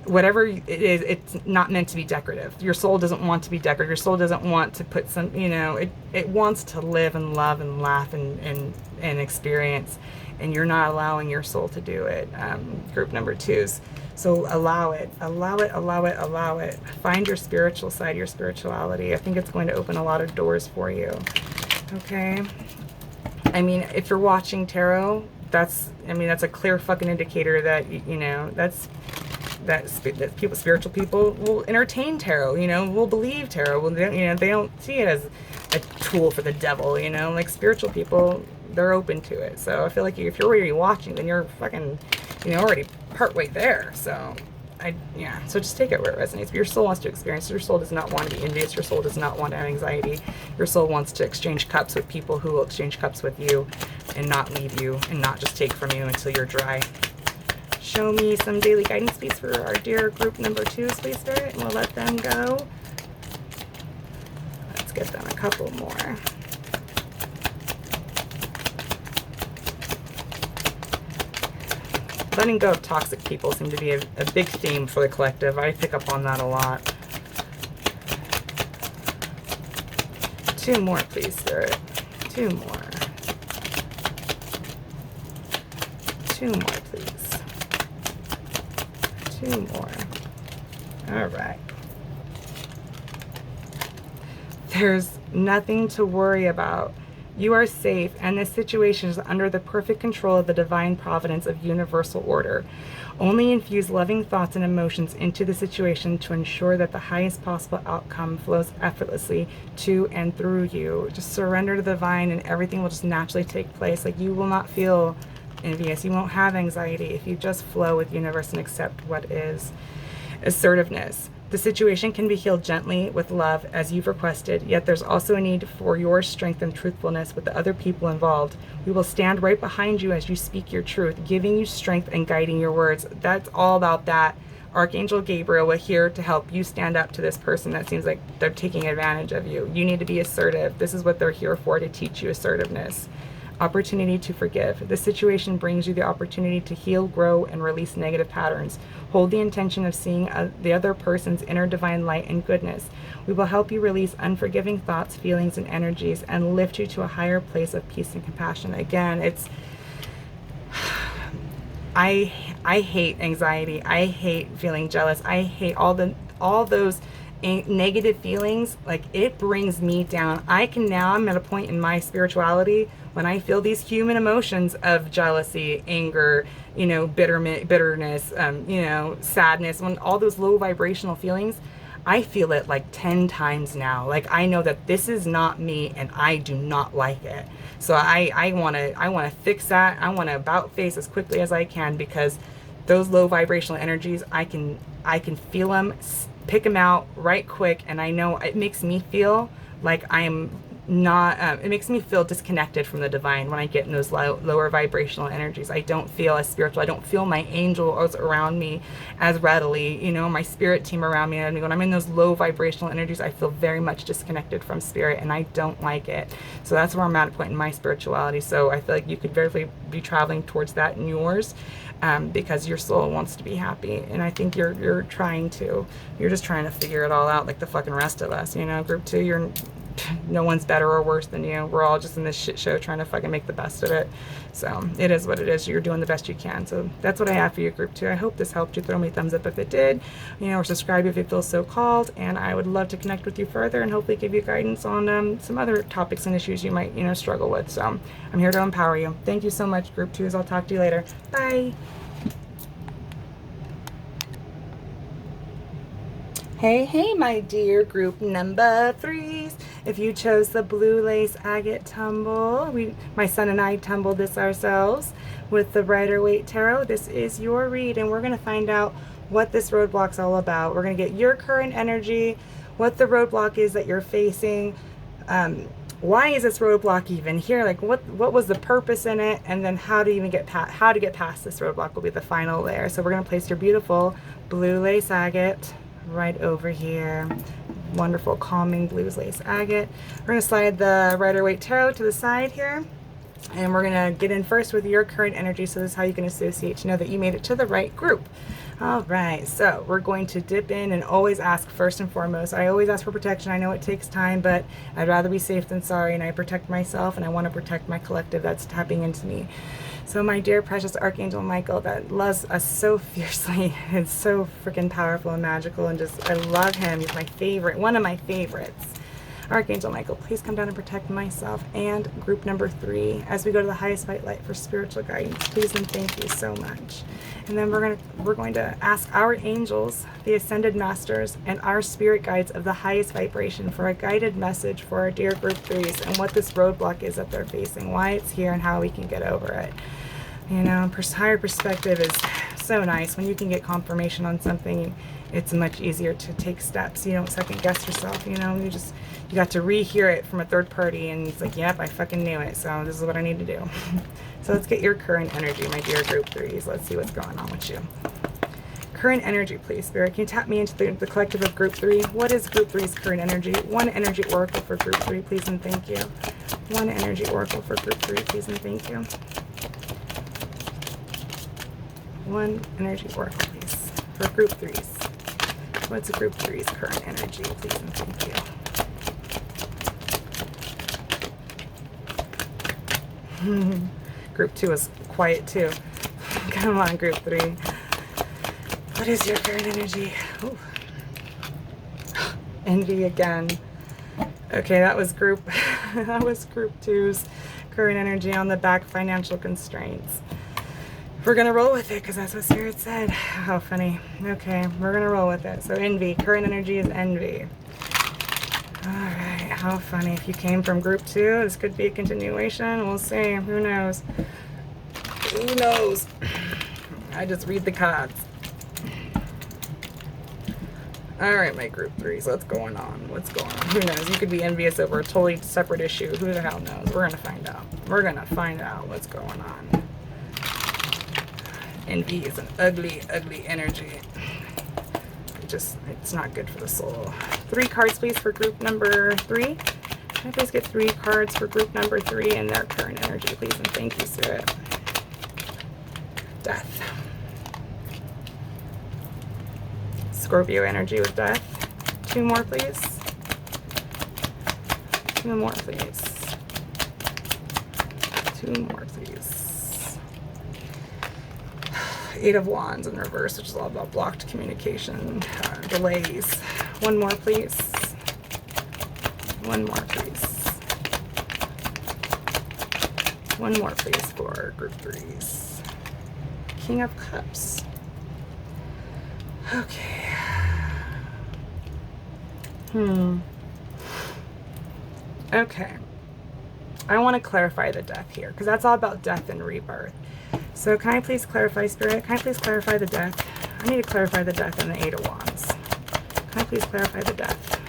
whatever it is, it's not meant to be decorative. Your soul doesn't want to be decorative. Your soul doesn't want to put some, you know, it wants to live and love and laugh and experience, and you're not allowing your soul to do it. Group number 2s. So allow it, allow it, allow it, allow it. Find your spiritual side, your spirituality. I think it's going to open a lot of doors for you. Okay. I mean, if you're watching tarot, that's a clear fucking indicator that, you know, that people, spiritual people will entertain tarot, you know, will believe tarot. Well, you know, they don't see it as a tool for the devil, you know, like spiritual people, they're open to it. So I feel like if you're already watching, then you're fucking, you know, already partway there. So so just take it where it resonates. But your soul wants to experience. Your soul does not want to be envious. Your soul does not want to have anxiety. Your soul wants to exchange cups with people who will exchange cups with you and not leave you and not just take from you until you're dry. Show me some daily guidance, please, for our dear group number 2s, please, Spirit, and we'll let them go. Let's get them a couple more. Letting go of toxic people seem to be a big theme for the collective. I pick up on that a lot. 2 more, please, Spirit. 2 more. 2 more, please. 2 more. All right. There's nothing to worry about. You are safe, and this situation is under the perfect control of the divine providence of universal order. Only infuse loving thoughts and emotions into the situation to ensure that the highest possible outcome flows effortlessly to and through you. Just surrender to the divine, and everything will just naturally take place. Like, you will not feel envious. You won't have anxiety if you just flow with the universe and accept what is. Assertiveness. The situation can be healed gently with love as you've requested, yet there's also a need for your strength and truthfulness with the other people involved. We will stand right behind you as you speak your truth, giving you strength and guiding your words. That's all about that. Archangel Gabriel, we're here to help you stand up to this person that seems like they're taking advantage of you. You need to be assertive. This is what they're here for, to teach you assertiveness. Opportunity to forgive. This situation brings you the opportunity to heal, grow, and release negative patterns. Hold the intention of seeing the other person's inner divine light and goodness. We will help you release unforgiving thoughts, feelings, and energies, and lift you to a higher place of peace and compassion. Again, it's... I hate anxiety. I hate feeling jealous. I hate all those negative feelings. Like, it brings me down. I'm at a point in my spirituality when I feel these human emotions of jealousy, anger, you know, bitterness, you know, sadness, when all those low vibrational feelings, I feel it like 10 times now. Like, I know that this is not me and I do not like it. So I want to fix that. I want to about face as quickly as I can, because those low vibrational energies, I can feel them, pick them out right quick, and I know it makes me feel like I'm not, it makes me feel disconnected from the divine when I get in those lower vibrational energies. I don't feel as spiritual. I don't feel my angels around me as readily, you know, my spirit team around me. And when I'm in those low vibrational energies, I feel very much disconnected from spirit, and I don't like it. So that's where I'm at a point in my spirituality. So I feel like you could very be traveling towards that in yours. Because your soul wants to be happy, and I think you're trying to. You're just trying to figure it all out, like the fucking rest of us, you know. Group 2, no one's better or worse than you. We're all just in this shit show trying to fucking make the best of it. So it is what it is. You're doing the best you can. So that's what I have for you, group 2. I hope this helped you. Throw me a thumbs up if it did, you know, or subscribe if you feel so called, and I would love to connect with you further and hopefully give you guidance on some other topics and issues you might, you know, struggle with. So I'm here to empower you. Thank you so much, group 2s. I'll talk to you later. Bye. Hey, my dear group number 3s. If you chose the blue lace agate tumble, my son and I tumbled this ourselves with the Rider-Waite Tarot. This is your read, and we're going to find out what this roadblock's all about. We're going to get your current energy, what the roadblock is that you're facing, why is this roadblock even here? Like what was the purpose in it? And then how to even get past this roadblock will be the final layer. So we're going to place your beautiful blue lace agate right over here. Wonderful calming blue lace agate. We're going to slide the Rider-Waite Tarot to the side here. And we're going to get in first with your current energy. So this is how you can associate to know that you made it to the right group. All right, so we're going to dip in and always ask first and foremost. I always ask for protection. I know it takes time, but I'd rather be safe than sorry, and I protect myself, and I want to protect my collective that's tapping into me. So my dear precious Archangel Michael that loves us so fiercely, and so freaking powerful and magical, and just I love him. He's my favorite, one of my favorites. Archangel Michael, please come down and protect myself and group number 3 as we go to the highest white light for spiritual guidance. Please and thank you so much. And then we're going to ask our angels, the ascended masters, and our spirit guides of the highest vibration for a guided message for our dear group 3s and what this roadblock is that they're facing, why it's here, and how we can get over it. You know, higher perspective is so nice. When you can get confirmation on something, it's much easier to take steps. You don't second guess yourself, you know, you got to rehear it from a third party, and it's like, yep, I fucking knew it, so this is what I need to do. So let's get your current energy, my dear group 3s. Let's see what's going on with you. Current energy, please, Spirit. Can you tap me into the collective of group 3? What is group 3's current energy? One energy oracle for group 3, please and thank you. One energy oracle for group 3, please and thank you. One energy oracle, please, for group 3s. What's a group 3's current energy, please and thank you. Group 2 is quiet too. Come on, group 3. What is your current energy? Ooh. Envy again. Okay, that was group 2's current energy on the back, financial constraints. We're gonna roll with it because that's what Spirit said. How funny. Okay, we're gonna roll with it. So envy, current energy is envy. Alright, how funny. If you came from group 2, this could be a continuation. We'll see. Who knows? Who knows? I just read the cards. Alright, my group 3s, what's going on? What's going on? Who knows? You could be envious over a totally separate issue. Who the hell knows? We're gonna find out. We're gonna find out what's going on. Envy is an ugly, ugly energy. It's not good for the soul. 3 cards, please, for group number 3. Can I please get 3 cards for group number 3 and their current energy, please? And thank you, Spirit. Death. Scorpio energy with death. 2 more, please. 2 more, please. 2 more, please. 8 of Wands in reverse, which is all about blocked communication, delays. 1 more, please. 1 more, please. 1 more, please, for group 3s. King of Cups. Okay. Okay. I want to clarify the death here, because that's all about death and rebirth. So can I please clarify, Spirit? Can I please clarify the death? I need to clarify the death and the 8 of Wands. Can I please clarify the death?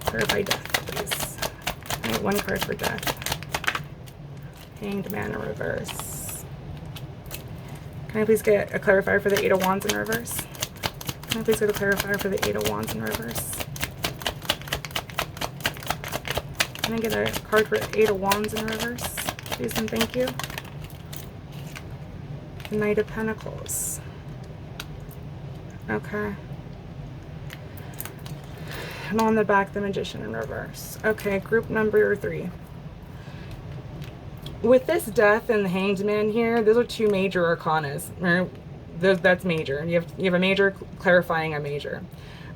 Clarify death, please. I need 1 card for death. Hanged Man in reverse. Can I please get a clarifier for the 8 of Wands in reverse? Can I please get a clarifier for the 8 of Wands in reverse? Can I get a card for 8 of Wands in reverse? Please and thank you. Knight of Pentacles. Okay. And on the back, the Magician in reverse. Okay, group number 3. With this death and the Hanged Man here, those are 2 major arcanas. That's major. You have a major clarifying a major.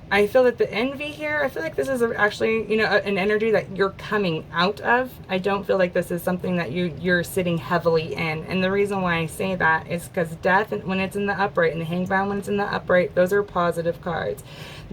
I feel that the envy here, I feel like this is actually, you know, an energy that you're coming out of. I don't feel like this is something that you're sitting heavily in. And the reason why I say that is because death, when it's in the upright, and the Hanged Man when it's in the upright, those are positive cards.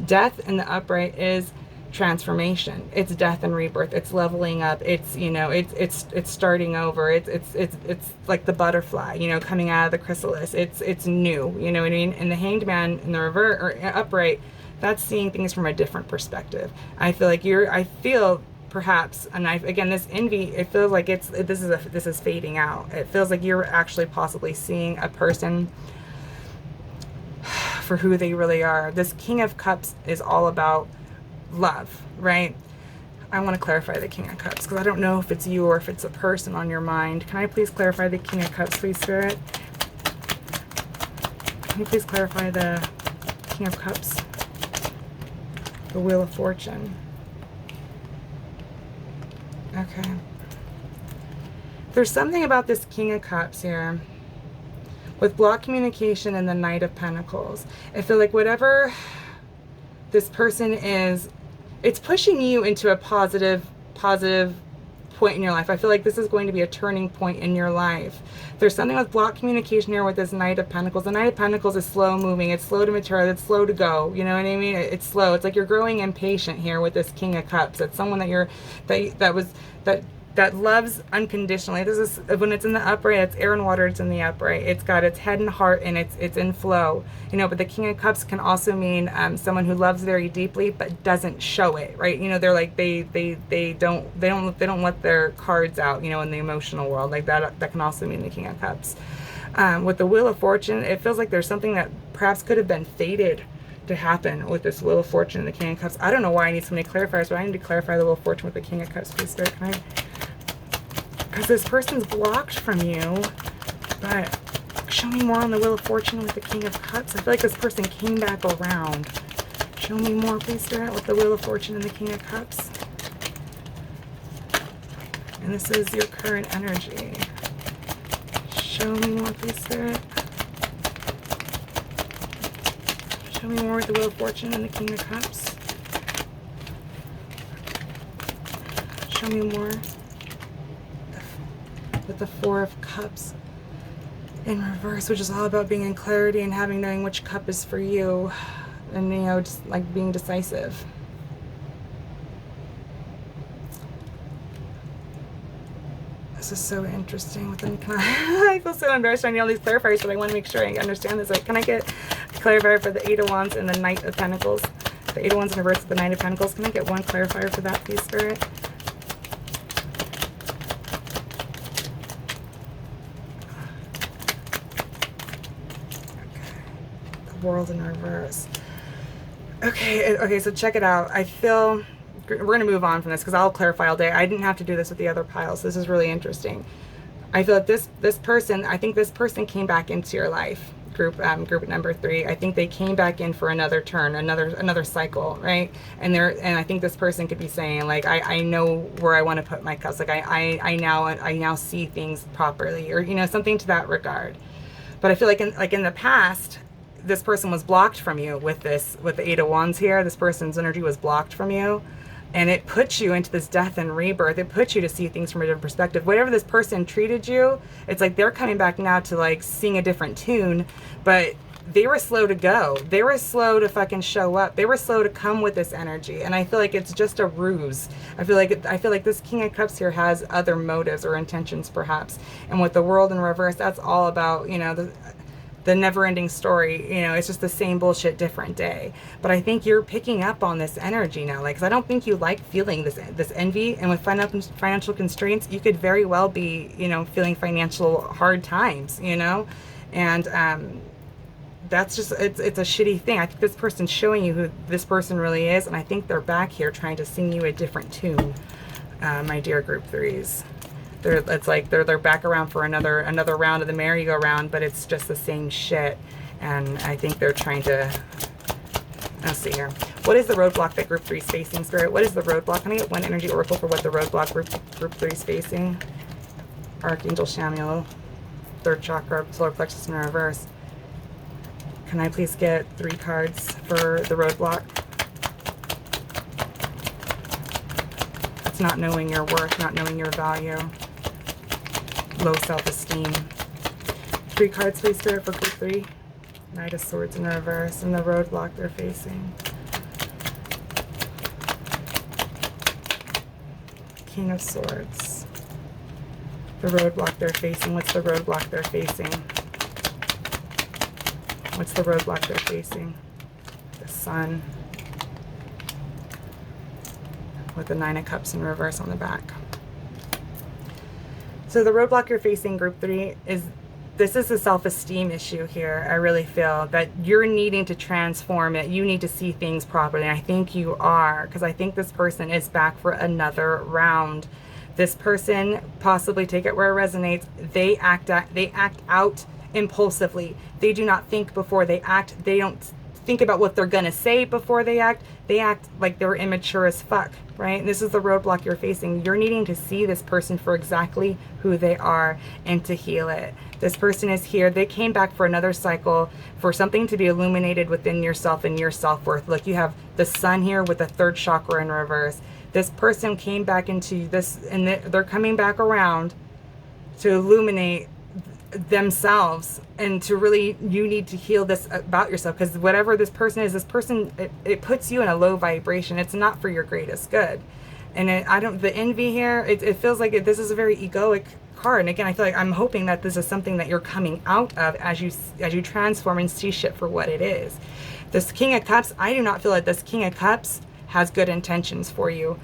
Death in the upright is transformation. It's death and rebirth. It's leveling up. It's, you know, it's starting over. It's like the butterfly, you know, coming out of the chrysalis. It's new, you know what I mean? And the Hanged Man in the reverse or upright, that's seeing things from a different perspective. I feel like I feel perhaps, and again, this envy, it feels like this is fading out. It feels like you're actually possibly seeing a person for who they really are. This King of Cups is all about love, right? I want to clarify the King of Cups because I don't know if it's you or if it's a person on your mind. Can I please clarify the King of Cups, please, Spirit? Can you please clarify the King of Cups? The Wheel of Fortune. Okay. There's something about this King of Cups here with block communication and the Knight of Pentacles. I feel like whatever this person is, it's pushing you into a positive point in your life. I feel like this is going to be a turning point in your life. There's something with block communication here with this Knight of Pentacles. The Knight of Pentacles is slow moving. It's slow to mature. It's slow to go. You know what I mean? It's slow. It's like you're growing impatient here with this King of Cups. It's someone that loves unconditionally. This is when it's in the upright, it's air and water, it's in the upright. It's got its head and heart and it's in flow. You know, but the King of Cups can also mean someone who loves very deeply but doesn't show it, right? You know, they're like they don't let their cards out, you know, in the emotional world. Like that can also mean the King of Cups. With the Wheel of Fortune, it feels like there's something that perhaps could have been fated to happen with this Wheel of Fortune and the King of Cups. I don't know why I need so many clarifiers, but I need to clarify the Wheel of Fortune with the King of Cups, please, Spirit. Can I? Because this person's blocked from you, but show me more on the Wheel of Fortune with the King of Cups. I feel like this person came back around. Show me more, please, Spirit, with the Wheel of Fortune and the King of Cups. And this is your current energy. Show me more, please, Spirit. Show me more with the Wheel of Fortune and the King of Cups. Show me more with the Four of Cups in reverse, which is all about being in clarity and knowing which cup is for you, and, you know, just like being decisive. This is so interesting. With them, I feel so embarrassed. I need all these clarifiers, but I want to make sure I understand this. Like, can I get a clarifier for the Eight of Wands and the Knight of Pentacles? The Eight of Wands in reverse with the Knight of Pentacles. Can I get one clarifier for that, please, Spirit? World in reverse. Okay, so check it out. I feel we're going to move on from this because I'll clarify all day. I didn't have to do this with the other piles. This is really interesting. I feel like this person, I think this person came back into your life. Group number 3. I think they came back in for another turn, another cycle, right? And I think this person could be saying, like, I know where I want to put my cups. Like I now see things properly, or, you know, something to that regard. But I feel like in the past, this person was blocked from you with the Eight of Wands here. This person's energy was blocked from you, and it puts you into this death and rebirth. It puts you to see things from a different perspective. Whatever this person treated you, it's like they're coming back now to, like, sing a different tune, but they were slow to go. They were slow to fucking show up. They were slow to come with this energy, and I feel like it's just a ruse. I feel like this King of Cups here has other motives or intentions, perhaps. And with the World in reverse, that's all about, you know, the never-ending story. You know, it's just the same bullshit, different day. But I think you're picking up on this energy now, like, because I don't think you like feeling this envy. And with financial constraints, you could very well be, you know, feeling financial hard times, you know, and that's just, it's a shitty thing. I think this person's showing you who this person really is, and I think they're back here trying to sing you a different tune, my dear Group 3s. It's like they're back around for another round of the merry-go-round, but it's just the same shit. And I think they're trying to, let's see here. What is the roadblock that Group 3 is facing, Spirit? What is the roadblock? Can I get one energy oracle for what the roadblock Group 3 is facing? Archangel Shamuel, 3rd chakra, solar plexus in reverse. Can I please get 3 cards for the roadblock? It's not knowing your worth, not knowing your value. Low self-esteem. 3 cards, please, Spirit, for Group 3. Knight of Swords in reverse, and the roadblock they're facing. King of Swords. The roadblock they're facing. What's the roadblock they're facing? What's the roadblock they're facing? The Sun. With the Nine of Cups in reverse on the back. So the roadblock you're facing, group 3, is this is a self-esteem issue here. I really feel that you're needing to transform it. You need to see things properly. And I think you are, because I think this person is back for another round. This person, possibly, take it where it resonates, they act out impulsively. They do not think before they act. They don't think about what they're gonna say before they act. They act like they're immature as fuck, right? And this is the roadblock you're facing. You're needing to see this person for exactly who they are and to heal it. This person is here. They came back for another cycle, for something to be illuminated within yourself and your self-worth. Look, you have the Sun here with the 3rd chakra in reverse. This person came back into this, and they're coming back around to illuminate themselves, and to really, you need to heal this about yourself, because whatever this person is, this person, it puts you in a low vibration. It's not for your greatest good. And the envy here, it feels like this is a very egoic card. And again, I feel like I'm hoping that this is something that you're coming out of as you transform and see shit for what it is. This King of Cups, I do not feel like this King of Cups has good intentions for you,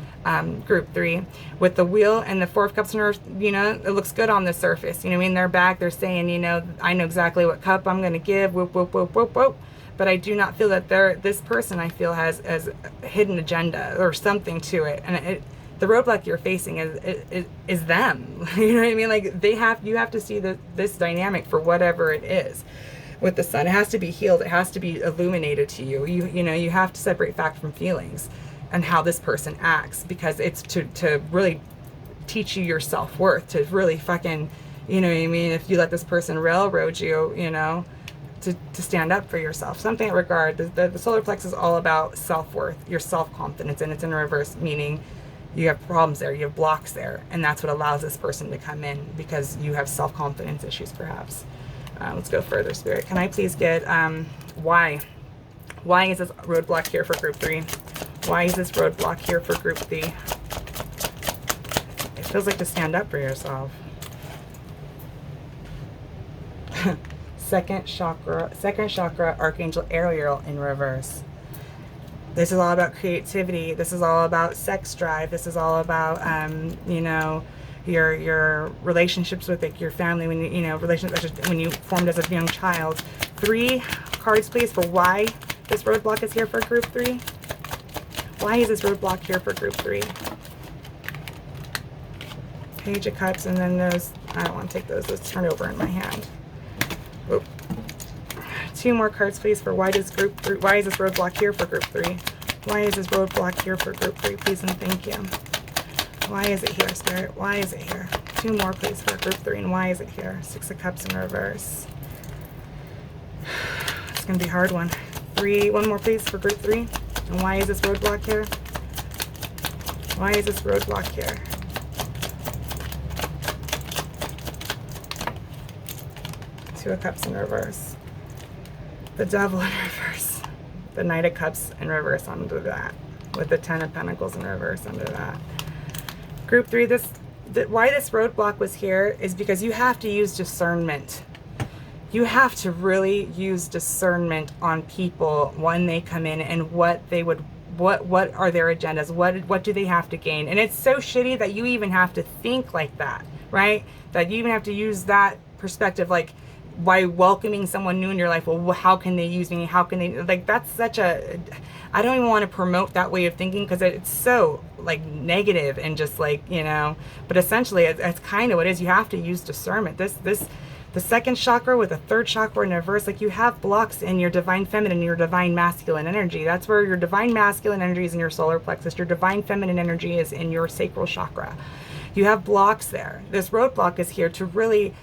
group 3. With the Wheel and the 4 of Cups, you know, it looks good on the surface. You know what I mean? They're back, they're saying, you know, I know exactly what cup I'm going to give, whoop, whoop, whoop, whoop, whoop. But I do not feel that this person, I feel, has a hidden agenda or something to it. And the roadblock you're facing is them. You know what I mean? Like, you have to see this dynamic for whatever it is. With the Sun, it has to be healed. It has to be illuminated to you. You know, you have to separate fact from feelings and how this person acts, because it's to really teach you your self-worth, to really fucking, you know what I mean, if you let this person railroad you, you know, to stand up for yourself. Something in regard, the solar plexus is all about self-worth, your self-confidence, and it's in reverse, meaning you have problems there, you have blocks there, and that's what allows this person to come in, because you have self-confidence issues, perhaps. Let's go further, Spirit. Can I please get why? Why is this roadblock here for group 3? Why is this roadblock here for group 3? It feels like to stand up for yourself. Second chakra, Archangel Ariel in reverse. This is all about creativity. This is all about sex drive. This is all about, you know, your relationships with your family, when you know, relationships when you formed as a young child. 3 cards, please, for why this roadblock is here for group 3. Why is this roadblock here for group 3? Page of Cups, and then those, I don't want to take those. Let's turn over in my hand. Oop. 2 more cards, please, for why is this roadblock here for group 3? Why is this roadblock here for group 3, please, and thank you. Why is it here, Spirit? Why is it here? 2 more, please, for group 3, and why is it here? 6 of Cups in reverse. It's going to be a hard one. 1 more, please, for group 3. And why is this roadblock here? Why is this roadblock here? Two of Cups in reverse. The Devil in reverse. The Knight of Cups in reverse under that. With the 10 of Pentacles in reverse under that. Group 3, why this roadblock was here is because you have to use discernment. You have to really use discernment on people when they come in, and what are their agendas, what do they have to gain. And it's so shitty that you even have to think like that, right? That you even have to use that perspective, like, by welcoming someone new in your life, well, how can they use me? How can they, like, that's such a, I don't even want to promote that way of thinking, because it's so, like, negative and just, like, you know, but essentially it's kind of what it is. You have to use discernment. The second chakra with the 3rd chakra in reverse, like, you have blocks in your divine feminine, your divine masculine energy. That's where your divine masculine energy is in your solar plexus. Your divine feminine energy is in your sacral chakra. You have blocks there. This roadblock is here to really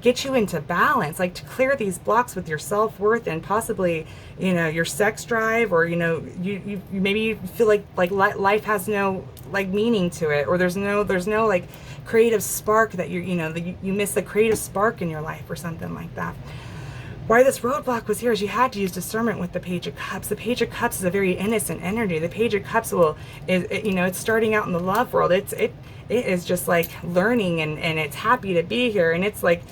get you into balance, like, to clear these blocks with your self-worth and possibly, you know, your sex drive, or, you know, you maybe you feel like life has no, like, meaning to it, or there's no like creative spark that you miss the creative spark in your life or something like that. why this roadblock was here is you had to use discernment with the Page of Cups. The Page of Cups is a very innocent energy. The Page of Cups it's starting out in the love world. It is just like learning, and it's happy to be here, and it's like,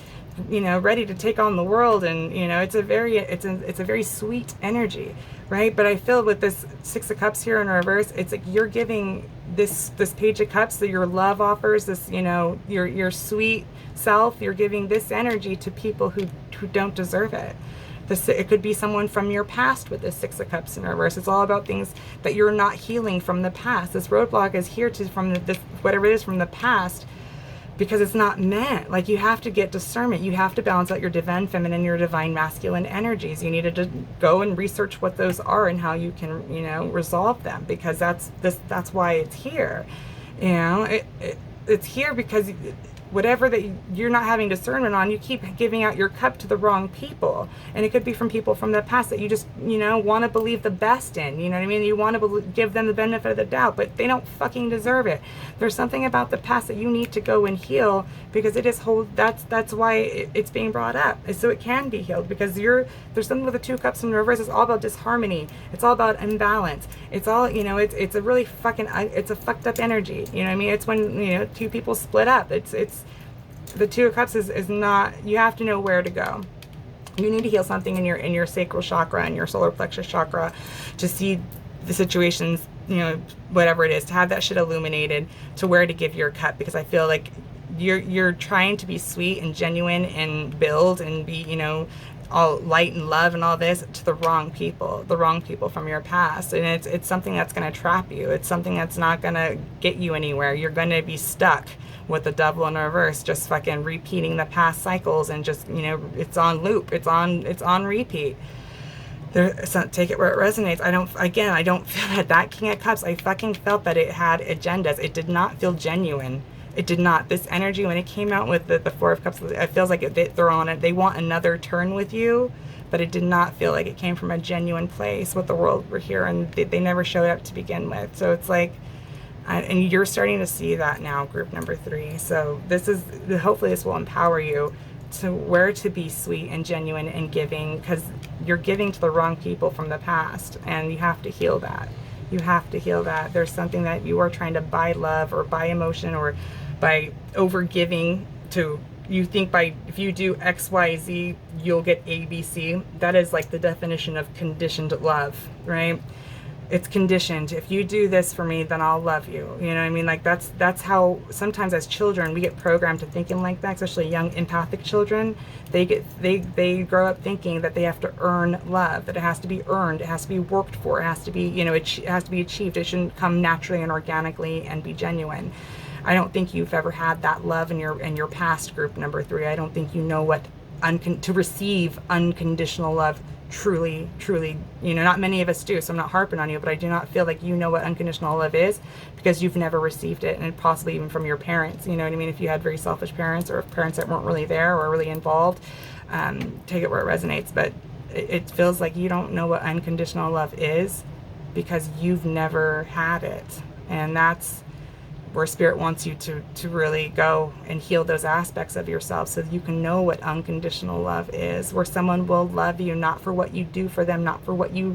ready to take on the world, and it's a very sweet energy, right? But I feel with this Six of Cups here in reverse, it's like you're giving this Page of Cups that your love offers, this your sweet self, you're giving this energy to people who don't deserve it. It could be someone from your past with this Six of Cups in reverse. It's all about things that you're not healing from the past. This roadblock is here from this whatever it is from the past, because it's not meant. Like, you have to get discernment. You have to balance out your divine feminine, your divine masculine energies. You needed to go and research what those are and how you can, resolve them, because that's why it's here. It's here because whatever that you're not having discernment on, you keep giving out your cup to the wrong people. And it could be from people from the past that you just, want to believe the best in. You know what I mean? You want to give them the benefit of the doubt, but they don't fucking deserve it. There's something about the past that you need to go and heal, because it is that's why it's being brought up, so it can be healed. Because there's something with the Two Cups in reverse. It's all about disharmony. It's all about imbalance. It's all, it's a really fucking, it's a fucked up energy. You know what I mean? It's when, two people split up. It's the Two of Cups is not, you have to know where to go. You need to heal something in your sacral chakra and your solar plexus chakra to see the situations, whatever it is, to have that shit illuminated, to where to give your cup. Because I feel like you're trying to be sweet and genuine and build and be, all light and love and all this to the wrong people from your past. And it's something that's going to trap you. It's something that's not going to get you anywhere. You're going to be stuck with the Devil in reverse, just fucking repeating the past cycles, and just, it's on loop. It's on repeat. Take it where it resonates. I don't feel that King of Cups, I fucking felt that it had agendas. It did not feel genuine. It did not. This energy, when it came out with the Four of Cups, it feels like they're on it. They want another turn with you, but it did not feel like it came from a genuine place with the world we're here, and they never showed up to begin with. So it's like, and you're starting to see that now, group number 3. So hopefully this will empower you to where to be sweet and genuine and giving, because you're giving to the wrong people from the past, and you have to heal that. You have to heal that. There's something that you are trying to buy love or buy emotion, or by over giving to, you think if you do X, Y, Z, you'll get A, B, C. That is like the definition of conditioned love, right? It's conditioned. If you do this for me, then I'll love you. You know what I mean? Like that's how sometimes as children we get programmed to thinking like that, especially young empathic children. They grow up thinking that they have to earn love, that it has to be earned, it has to be worked for, it has to be, it has to be achieved. It shouldn't come naturally and organically and be genuine. I don't think you've ever had that love in your past, group number 3. I don't think you know what to receive unconditional love truly, not many of us do, so I'm not harping on you, but I do not feel like you know what unconditional love is, because you've never received it, and possibly even from your parents. You know what I mean? If you had very selfish parents, or parents that weren't really there or really involved, take it where it resonates. But it feels like you don't know what unconditional love is, because you've never had it. And that's where Spirit wants you to really go and heal those aspects of yourself, so that you can know what unconditional love is, where someone will love you not for what you do for them, not for what you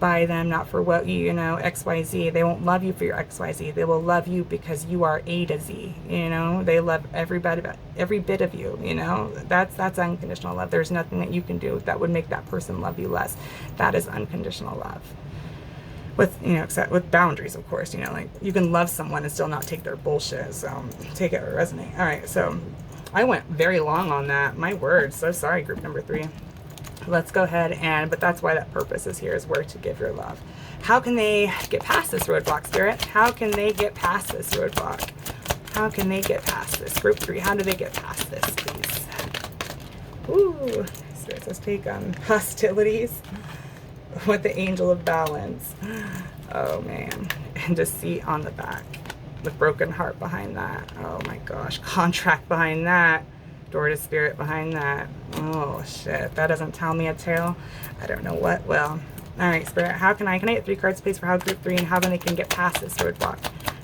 buy them, not for what X, Y, Z. They won't love you for your X, Y, Z. They will love you because you are A to Z. They love every bit of you. That's unconditional love. There's nothing that you can do that would make that person love you less. That is unconditional love. Except with boundaries, of course. Like, you can love someone and still not take their bullshit. So take it or resonate. All right, so I went very long on that. My word, so sorry, group number 3. Let's go ahead but that's why that purpose is here, is where to give your love. How can they get past this roadblock, Spirit? How can they get past this roadblock? How can they get past this? Group 3, how do they get past this, please? Ooh, Spirit, let's take hostilities with the Angel of Balance. Oh man. And deceit on the back, with broken heart behind that. Oh my gosh. Contract behind that. Door to Spirit behind that. Oh shit, that doesn't tell me a tale. I don't know what will. All right, Spirit, how can I get 3 cards please for how group 3 and how they can get past this roadblock?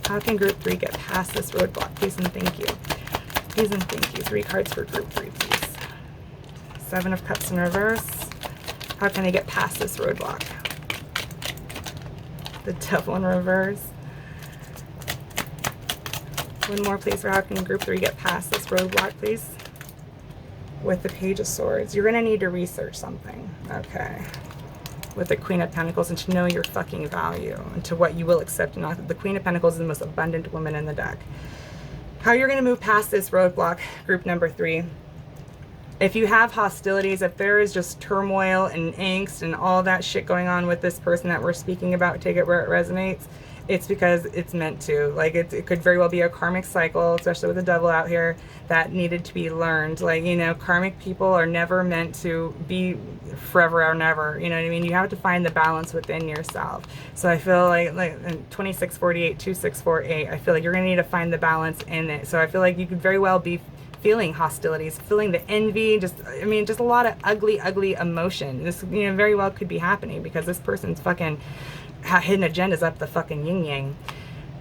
How can group 3 get past this roadblock? Please and thank you. Please and thank you. 3 cards for group 3 please. Seven of Cups in reverse. How can I get past this roadblock? The Devil in reverse. One more, please, for how can group 3 get past this roadblock, please? With the Page of Swords. You're going to need to research something. Okay. With the Queen of Pentacles, and to know your fucking value and to what you will accept. Not the Queen of Pentacles is the most abundant woman in the deck. How you're going to move past this roadblock, group number 3. If you have hostilities, if there is just turmoil and angst and all that shit going on with this person that we're speaking about, take it where it resonates. It's because it's meant to. Like, it could very well be a karmic cycle, especially with the devil out here, that needed to be learned. Like, you know, karmic people are never meant to be forever or never. You know what I mean? You have to find the balance within yourself. So I feel like 2648, 2648, I feel like you're going to need to find the balance in it. So I feel like you could very well be feeling hostilities, feeling the envy, just a lot of ugly emotion. This, you know, very well could be happening because this person's fucking hidden agendas up the fucking yin yang.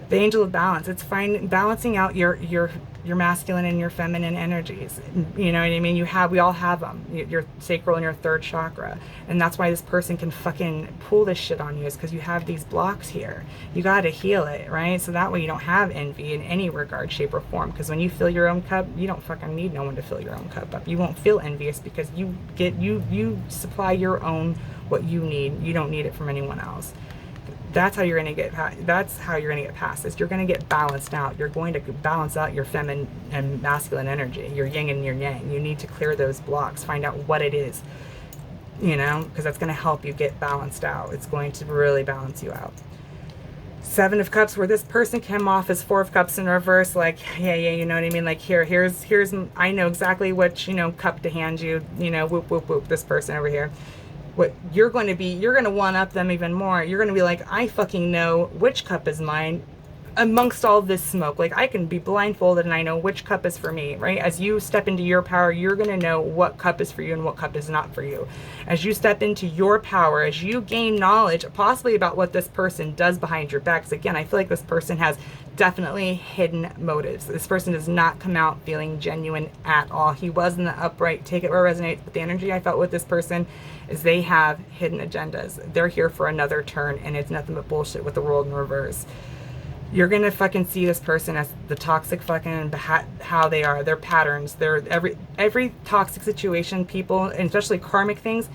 The Angel of Balance, it's balancing out your masculine and your feminine energies. You know what I mean? We all have them. Your sacral and your third chakra, and that's why this person can fucking pull this shit on you, is because you have these blocks here. You got to heal it, right? So that way you don't have envy in any regard, shape, or form. Because when you fill your own cup, you don't fucking need no one to fill your own cup up. You won't feel envious because you supply your own what you need. You don't need it from anyone else. That's how you're going to get past this. You're going to get balanced out. You're going to balance out your feminine and masculine energy, your yin and your yang. You need to clear those blocks, find out what it is, you know, because that's going to help you get balanced out. It's going to really balance you out. Seven of Cups, where this person came off as Four of Cups in reverse, like, yeah, you know what I mean? Like, here's, I know exactly what, you know, cup to hand you, you know, whoop, whoop, whoop, this person over here. What you're going to one-up them even more. You're going to be like, I fucking know which cup is mine amongst all this smoke. Like, I can be blindfolded and I know which cup is for me, right? As you step into your power, you're going to know what cup is for you and what cup is not for you. As you step into your power, as you gain knowledge, possibly about what this person does behind your back. Because again, I feel like this person has definitely hidden motives. This person does not come out feeling genuine at all. He was in the upright, take it where it resonates, but the energy I felt with this person is they have hidden agendas. They're here for another turn, and it's nothing but bullshit with the world in reverse. You're gonna fucking see this person as the toxic fucking, how they are, their patterns, their every toxic situation, people, and especially karmic things,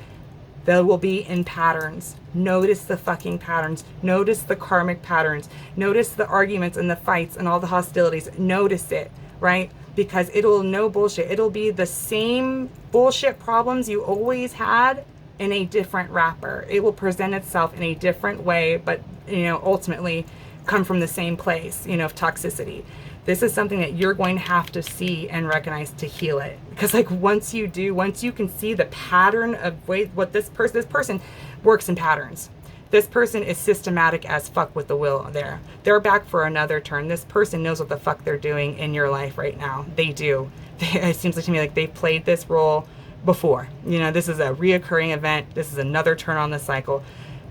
they will be in patterns. Notice the fucking patterns. Notice the karmic patterns. Notice the arguments and the fights and all the hostilities. Notice it, right? Because it'll, no bullshit, it'll be the same bullshit problems you always had in a different wrapper. It will present itself in a different way, but, you know, ultimately come from the same place, you know, of toxicity. This is something that you're going to have to see and recognize to heal it. Because, like, once you can see the pattern of what this person works in patterns. This person is systematic as fuck with the will there. They're back for another turn. This person knows what the fuck they're doing in your life right now. They do. It seems like to me like they've played this role before. You know, this is a reoccurring event. This is another turn on the cycle.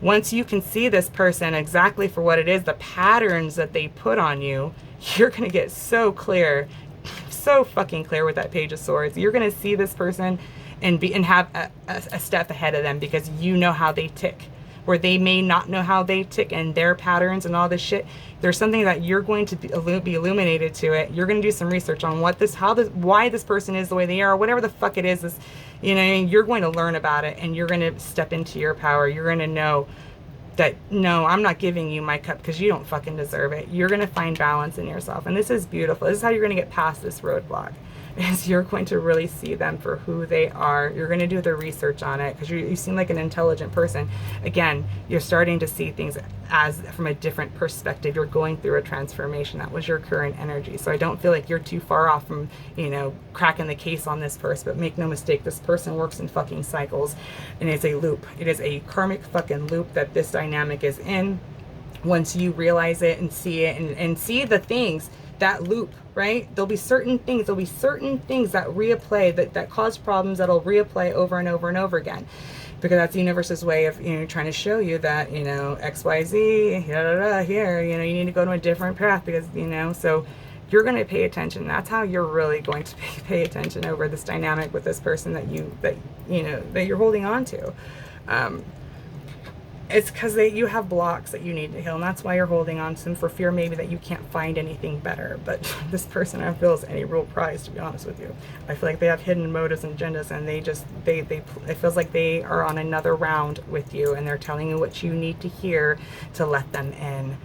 Once you can see this person exactly for what it is, the patterns that they put on you, you're going to get so clear, so fucking clear with that Page of Swords. You're going to see this person and have a step ahead of them because you know how they tick. Where they may not know how they tick and their patterns and all this shit. There's something that you're going to be illuminated to it. You're going to do some research on why this person is the way they are, or whatever the fuck it is. You know, you're going to learn about it and you're going to step into your power. You're going to know that, no, I'm not giving you my cup because you don't fucking deserve it. You're going to find balance in yourself. And this is beautiful. This is how you're going to get past this roadblock. Is you're going to really see them for who they are. You're going to do the research on it because you seem like an intelligent person. Again, you're starting to see things as from a different perspective. You're going through a transformation. That was your current energy. So I don't feel like you're too far off from, you know, cracking the case on this person. But make no mistake, this person works in fucking cycles, and it's a loop. It is a karmic fucking loop that this dynamic is in. Once you realize it and see it and see the things, that loop, right? There'll be certain things that replay, that cause problems that'll replay over and over and over again. Because that's the universe's way of, you know, trying to show you that, you know, XYZ, here, you know, you need to go to a different path because, you know, so you're going to pay attention. That's how you're really going to pay attention over this dynamic with this person that you're holding on to. It's because you have blocks that you need to heal, and that's why you're holding on to them, for fear maybe that you can't find anything better. But this person, I don't feel, is any real prize, to be honest with you. I feel like they have hidden motives and agendas, and it feels like they are on another round with you, and they're telling you what you need to hear to let them in.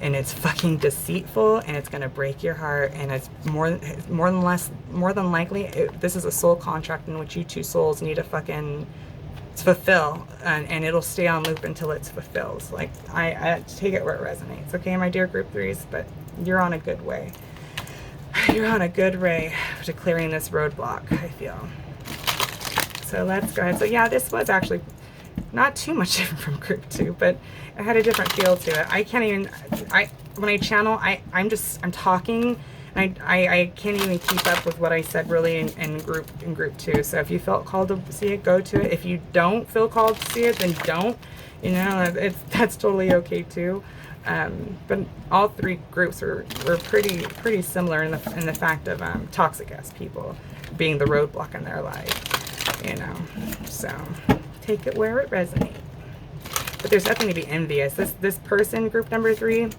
And it's fucking deceitful, and it's gonna break your heart, and it's more than likely, this is a soul contract in which you two souls need to fucking fulfill, and it'll stay on loop until it's fulfilled. Like, I take it where it resonates, okay, my dear group threes, but you're on a good way. You're on a good way to clearing this roadblock, I feel. So let's go ahead. So yeah, this was actually not too much different from group 2, but it had a different feel to it. I can't even, when I channel, I'm talking, and I can't even keep up with what I said really in group 2. So if you felt called to see it, go to it. If you don't feel called to see it, then don't. You know, that's totally okay too. But all 3 groups were pretty similar in the fact of toxic ass people being the roadblock in their life. You know, so take it where it resonates. But there's nothing to be envious. This person, group number 3,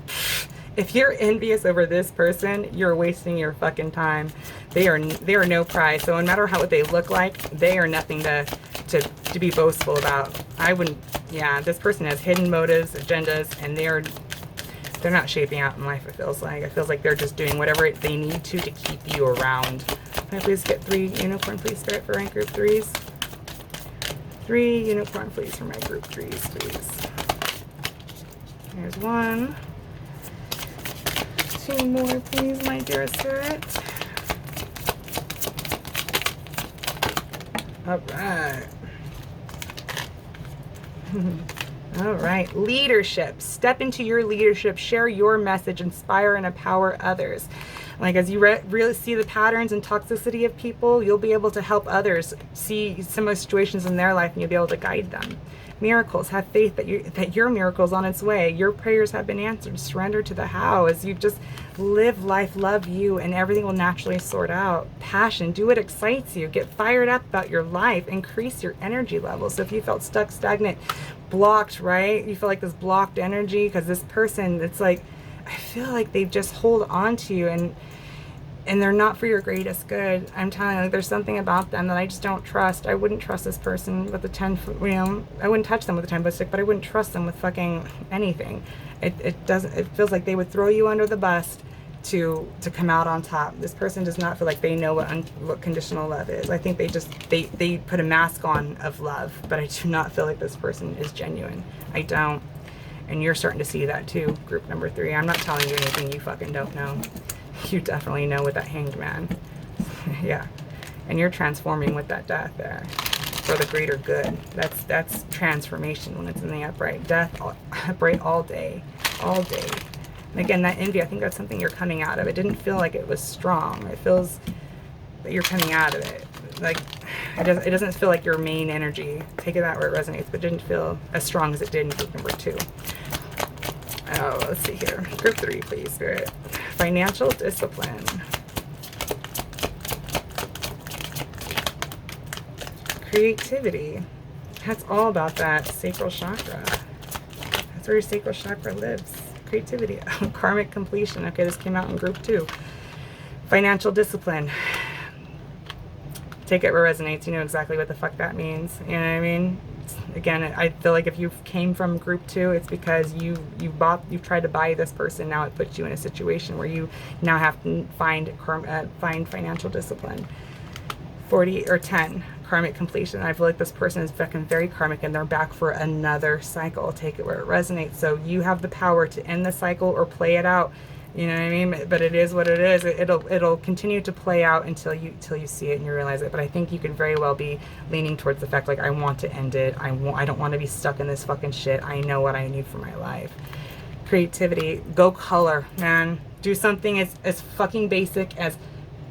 if you're envious over this person, you're wasting your fucking time. They are no prize. So no matter what they look like, they are nothing to be boastful about. I wouldn't. Yeah, this person has hidden motives, agendas, and they're not shaping out in life. It feels like they're just doing whatever they need to keep you around. Can I please get 3 unicorn, please, Spirit, for my group 3s? 3 unicorn, please, for my group 3s, please. Here's 1. 2 more, please, my dear Spirit. All right. All right. Leadership. Step into your leadership. Share your message. Inspire and empower others. Like, as you really see the patterns and toxicity of people, you'll be able to help others see similar situations in their life, and you'll be able to guide them. Miracles. Have faith that your miracle is on its way. Your prayers have been answered. Surrender to the how. As you just live life, love you, and everything will naturally sort out. Passion. Do what excites you. Get fired up about your life. Increase your energy levels. So if you felt stuck, stagnant, blocked, right? You feel like this blocked energy because this person, it's like, I feel like they just hold on to you, and they're not for your greatest good. I'm telling you, like, there's something about them that I just don't trust. I wouldn't trust this person with a 10-foot, I wouldn't touch them with a 10-foot stick, but I wouldn't trust them with fucking anything. It feels like they would throw you under the bus to come out on top. This person does not feel like they know what conditional love is. I think they put a mask on of love, but I do not feel like this person is genuine. I don't. And you're starting to see that too, group number 3. I'm not telling you anything you fucking don't know. You definitely know with that Hanged Man. Yeah. And you're transforming with that death there for the greater good. That's transformation when it's in the upright. Death, upright all day. All day. And again, that envy, I think that's something you're coming out of. It didn't feel like it was strong. It feels that you're coming out of it. Like, it doesn't feel like your main energy. Take it that where it resonates, but it didn't feel as strong as it did in group number 2. Oh, let's see here. Group 3, please, Spirit. Financial discipline. Creativity. That's all about that sacral chakra. That's where your sacral chakra lives. Creativity. Karmic completion. Okay, this came out in group 2. Financial discipline. Take it where it resonates. You know exactly what the fuck that means. You know what I mean? Again, I feel like if you came from group 2, it's because you've tried to buy this person. Now it puts you in a situation where you now have to find financial discipline. 40 or 10, karmic completion. I feel like this person is fucking very karmic, and they're back for another cycle. Take it where it resonates. So you have the power to end the cycle or play it out. You know what I mean? But it is what it is. It'll continue to play out until you see it and you realize it. But I think you could very well be leaning towards the fact, like, I want to end it. I don't want to be stuck in this fucking shit. I know what I need for my life. Creativity. Go color, man. Do something as fucking basic as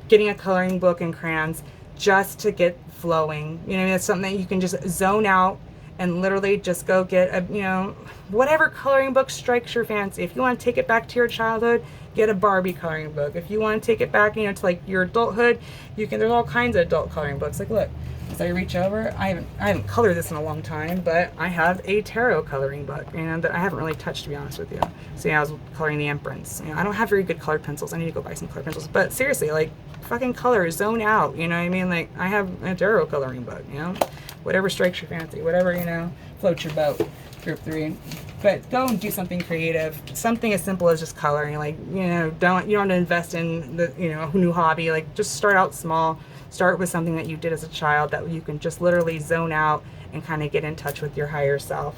getting a coloring book and crayons just to get flowing. You know, it's something that you can just zone out and literally just go get a, you know, whatever coloring book strikes your fancy. If you want to take it back to your childhood, get a Barbie coloring book. If you want to take it back, you know, to like your adulthood, you can, there's all kinds of adult coloring books. Like, look, as I reach over, I haven't colored this in a long time, but I have a tarot coloring book, you know, that I haven't really touched, to be honest with you. So yeah, I was coloring the Empress. You know, I don't have very good colored pencils. I need to go buy some colored pencils. But seriously, like, fucking color, zone out, you know what I mean? Like, I have a tarot coloring book, you know? Whatever strikes your fancy, whatever, you know, floats your boat, group 3. But go and do something creative, something as simple as just coloring. Like, you know, you don't have to invest in the, you know, a new hobby. Like, just start out small. Start with something that you did as a child that you can just literally zone out and kind of get in touch with your higher self.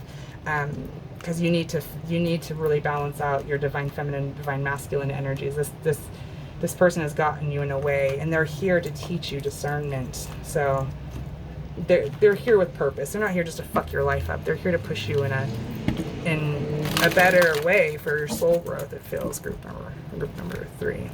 Because you need to really balance out your divine feminine, divine masculine energies. This person has gotten you in a way, and they're here to teach you discernment. So they're here with purpose. They're not here just to fuck your life up. They're here to push you in a better way for your soul growth. It feels group number 3.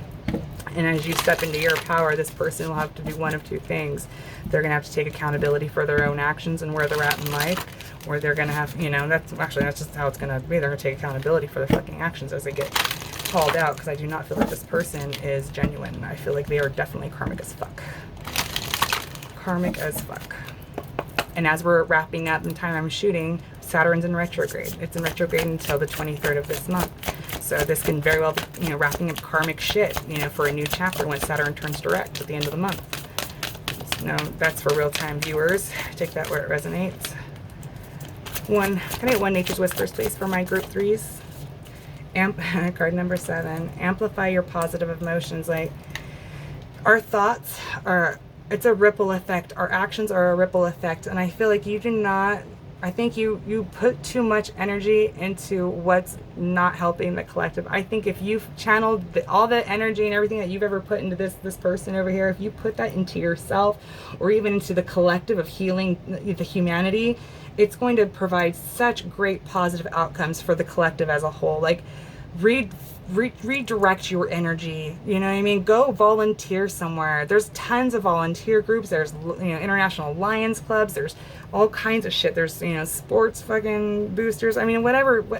And as you step into your power, this person will have to do one of two things. They're gonna have to take accountability for their own actions and where they're at in life, or they're gonna have, you know, that's just how it's gonna be. They're gonna take accountability for their fucking actions as they get called out, because I do not feel like this person is genuine. I feel like they are definitely karmic as fuck. Karmic as fuck. And as we're wrapping up in time I'm shooting, Saturn's in retrograde. It's in retrograde until the 23rd of this month. So this can very well be, you know, wrapping up karmic shit, you know, for a new chapter when Saturn turns direct at the end of the month. So, no, that's for real-time viewers. Take that where it resonates. Can I get one Nature's Whispers, please, for my group 3s? Card number 7. Amplify your positive emotions. Like, our thoughts are, it's a ripple effect. Our actions are a ripple effect. And I feel like you do not, I think you put too much energy into what's not helping the collective. I think if you've channeled all the energy and everything that you've ever put into this person over here, if you put that into yourself or even into the collective of healing the humanity, it's going to provide such great positive outcomes for the collective as a whole. Like, redirect your energy, you know what I mean? Go volunteer somewhere. There's tons of volunteer groups. There's, you know, international Lions clubs. There's all kinds of shit. There's, you know, sports fucking boosters. I mean, whatever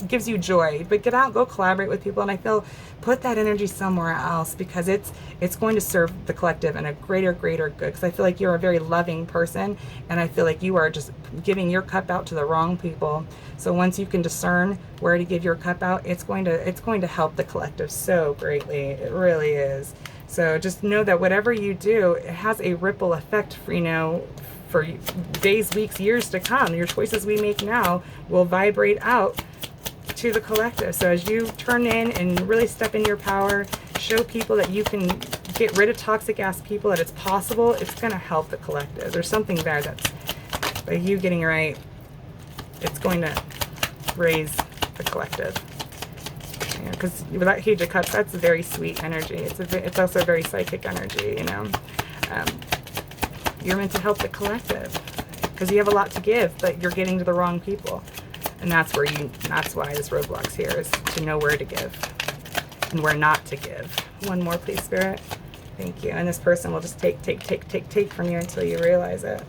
gives you joy. But get out, go collaborate with people. And I feel, put that energy somewhere else, because it's going to serve the collective in a greater good. Because I feel like you're a very loving person, and I feel like you are just giving your cup out to the wrong people. So once you can discern where to give your cup out, it's going to help the collective so greatly. It really is. So just know that whatever you do, it has a ripple effect for, you know, for days, weeks, years to come. Your choices we make now will vibrate out to the collective. So as you turn in and really step in your power, show people that you can get rid of toxic ass people, that it's possible, it's going to help the collective. There's something there that's, by you getting right, it's going to raise the collective. Because with that Page of Cups, that's a very sweet energy. It's also a very psychic energy, you know. You're meant to help the collective because you have a lot to give, but you're getting to the wrong people. And that's why this roadblock's here, is to know where to give and where not to give. One more, please, Spirit. Thank you. And this person will just take from you until you realize it.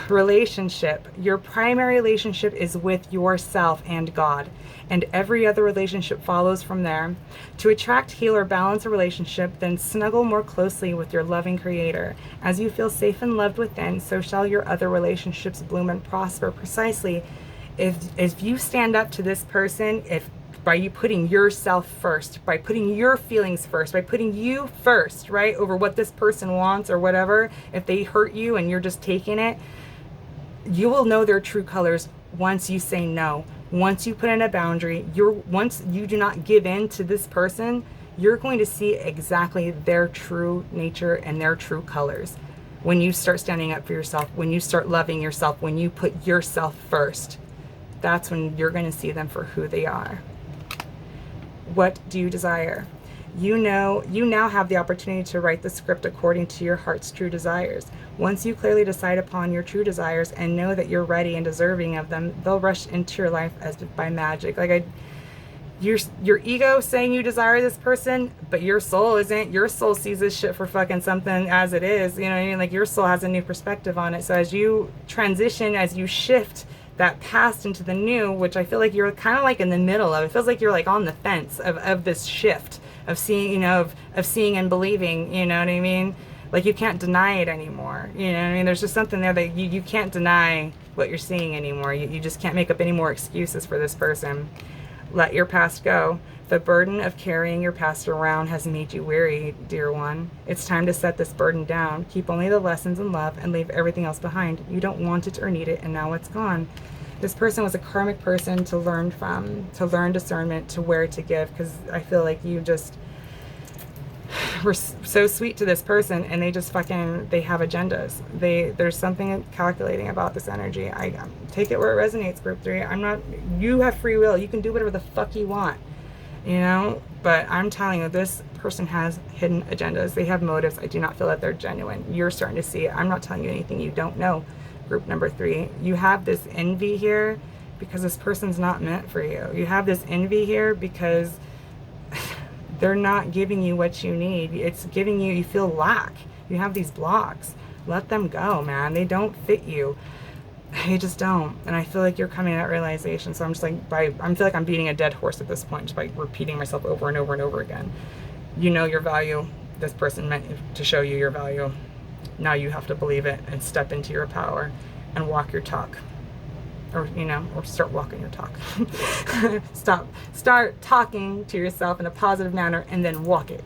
Relationship. Your primary relationship is with yourself and God, and every other relationship follows from there. To attract, heal, or balance a relationship, then snuggle more closely with your loving Creator. As you feel safe and loved within, so shall your other relationships bloom and prosper. Precisely, if you stand up to this person, by you putting yourself first, by putting your feelings first, by putting you first, right, over what this person wants or whatever, if they hurt you and you're just taking it, you will know their true colors once you say no. Once you put in a boundary, once you do not give in to this person, you're going to see exactly their true nature and their true colors. When you start standing up for yourself, when you start loving yourself, when you put yourself first, that's when you're going to see them for who they are. What do you desire? You now have the opportunity to write the script according to your heart's true desires. Once you clearly decide upon your true desires and know that you're ready and deserving of them, they'll rush into your life as if by magic. Like your ego saying you desire this person, but your soul isn't. Your soul sees this shit for fucking something as it is. You know what I mean? Like, your soul has a new perspective on it. So as you transition, as you shift that past into the new, which I feel like you're kind of like in the middle of, it feels like you're like on the fence of this shift of seeing, you know, of seeing and believing, you know what I mean? Like, you can't deny it anymore. You know what I mean? There's just something there that you can't deny what you're seeing anymore. You just can't make up any more excuses for this person. Let your past go. The burden of carrying your past around has made you weary, dear one. It's time to set this burden down. Keep only the lessons in love and leave everything else behind. You don't want it or need it, and now it's gone. This person was a karmic person to learn from, to learn discernment, to where to give, because I feel like you just were so sweet to this person, and they just fucking, they have agendas. There's something calculating about this energy. I take it where it resonates, group 3. I'm not, you have free will. You can do whatever the fuck you want, you know? But I'm telling you, this person has hidden agendas. They have motives. I do not feel that they're genuine. You're starting to see it. I'm not telling you anything you don't know, group number 3. You have this envy here because this person's not meant for you. You have this envy here because they're not giving you what you need. It's giving you, you feel lack. You have these blocks. Let them go, man. They don't fit you. They just don't. And I feel like you're coming to that realization. So I'm just like, I feel like I'm beating a dead horse at this point, just by repeating myself over and over and over again. You know your value. This person meant to show you your value. Now you have to believe it and step into your power and walk your talk. Or, you know, or start walking your talk. Start talking to yourself in a positive manner and then walk it.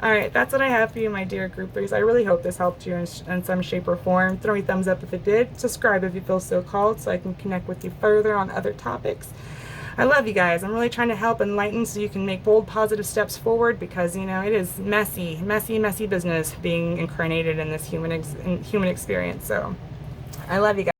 All right, that's what I have for you, my dear group 3s. I really hope this helped you in some shape or form. Throw me a thumbs up if it did. Subscribe if you feel so called, so I can connect with you further on other topics. I love you guys. I'm really trying to help enlighten so you can make bold, positive steps forward, because, you know, it is messy business being incarnated in this human experience. So I love you guys.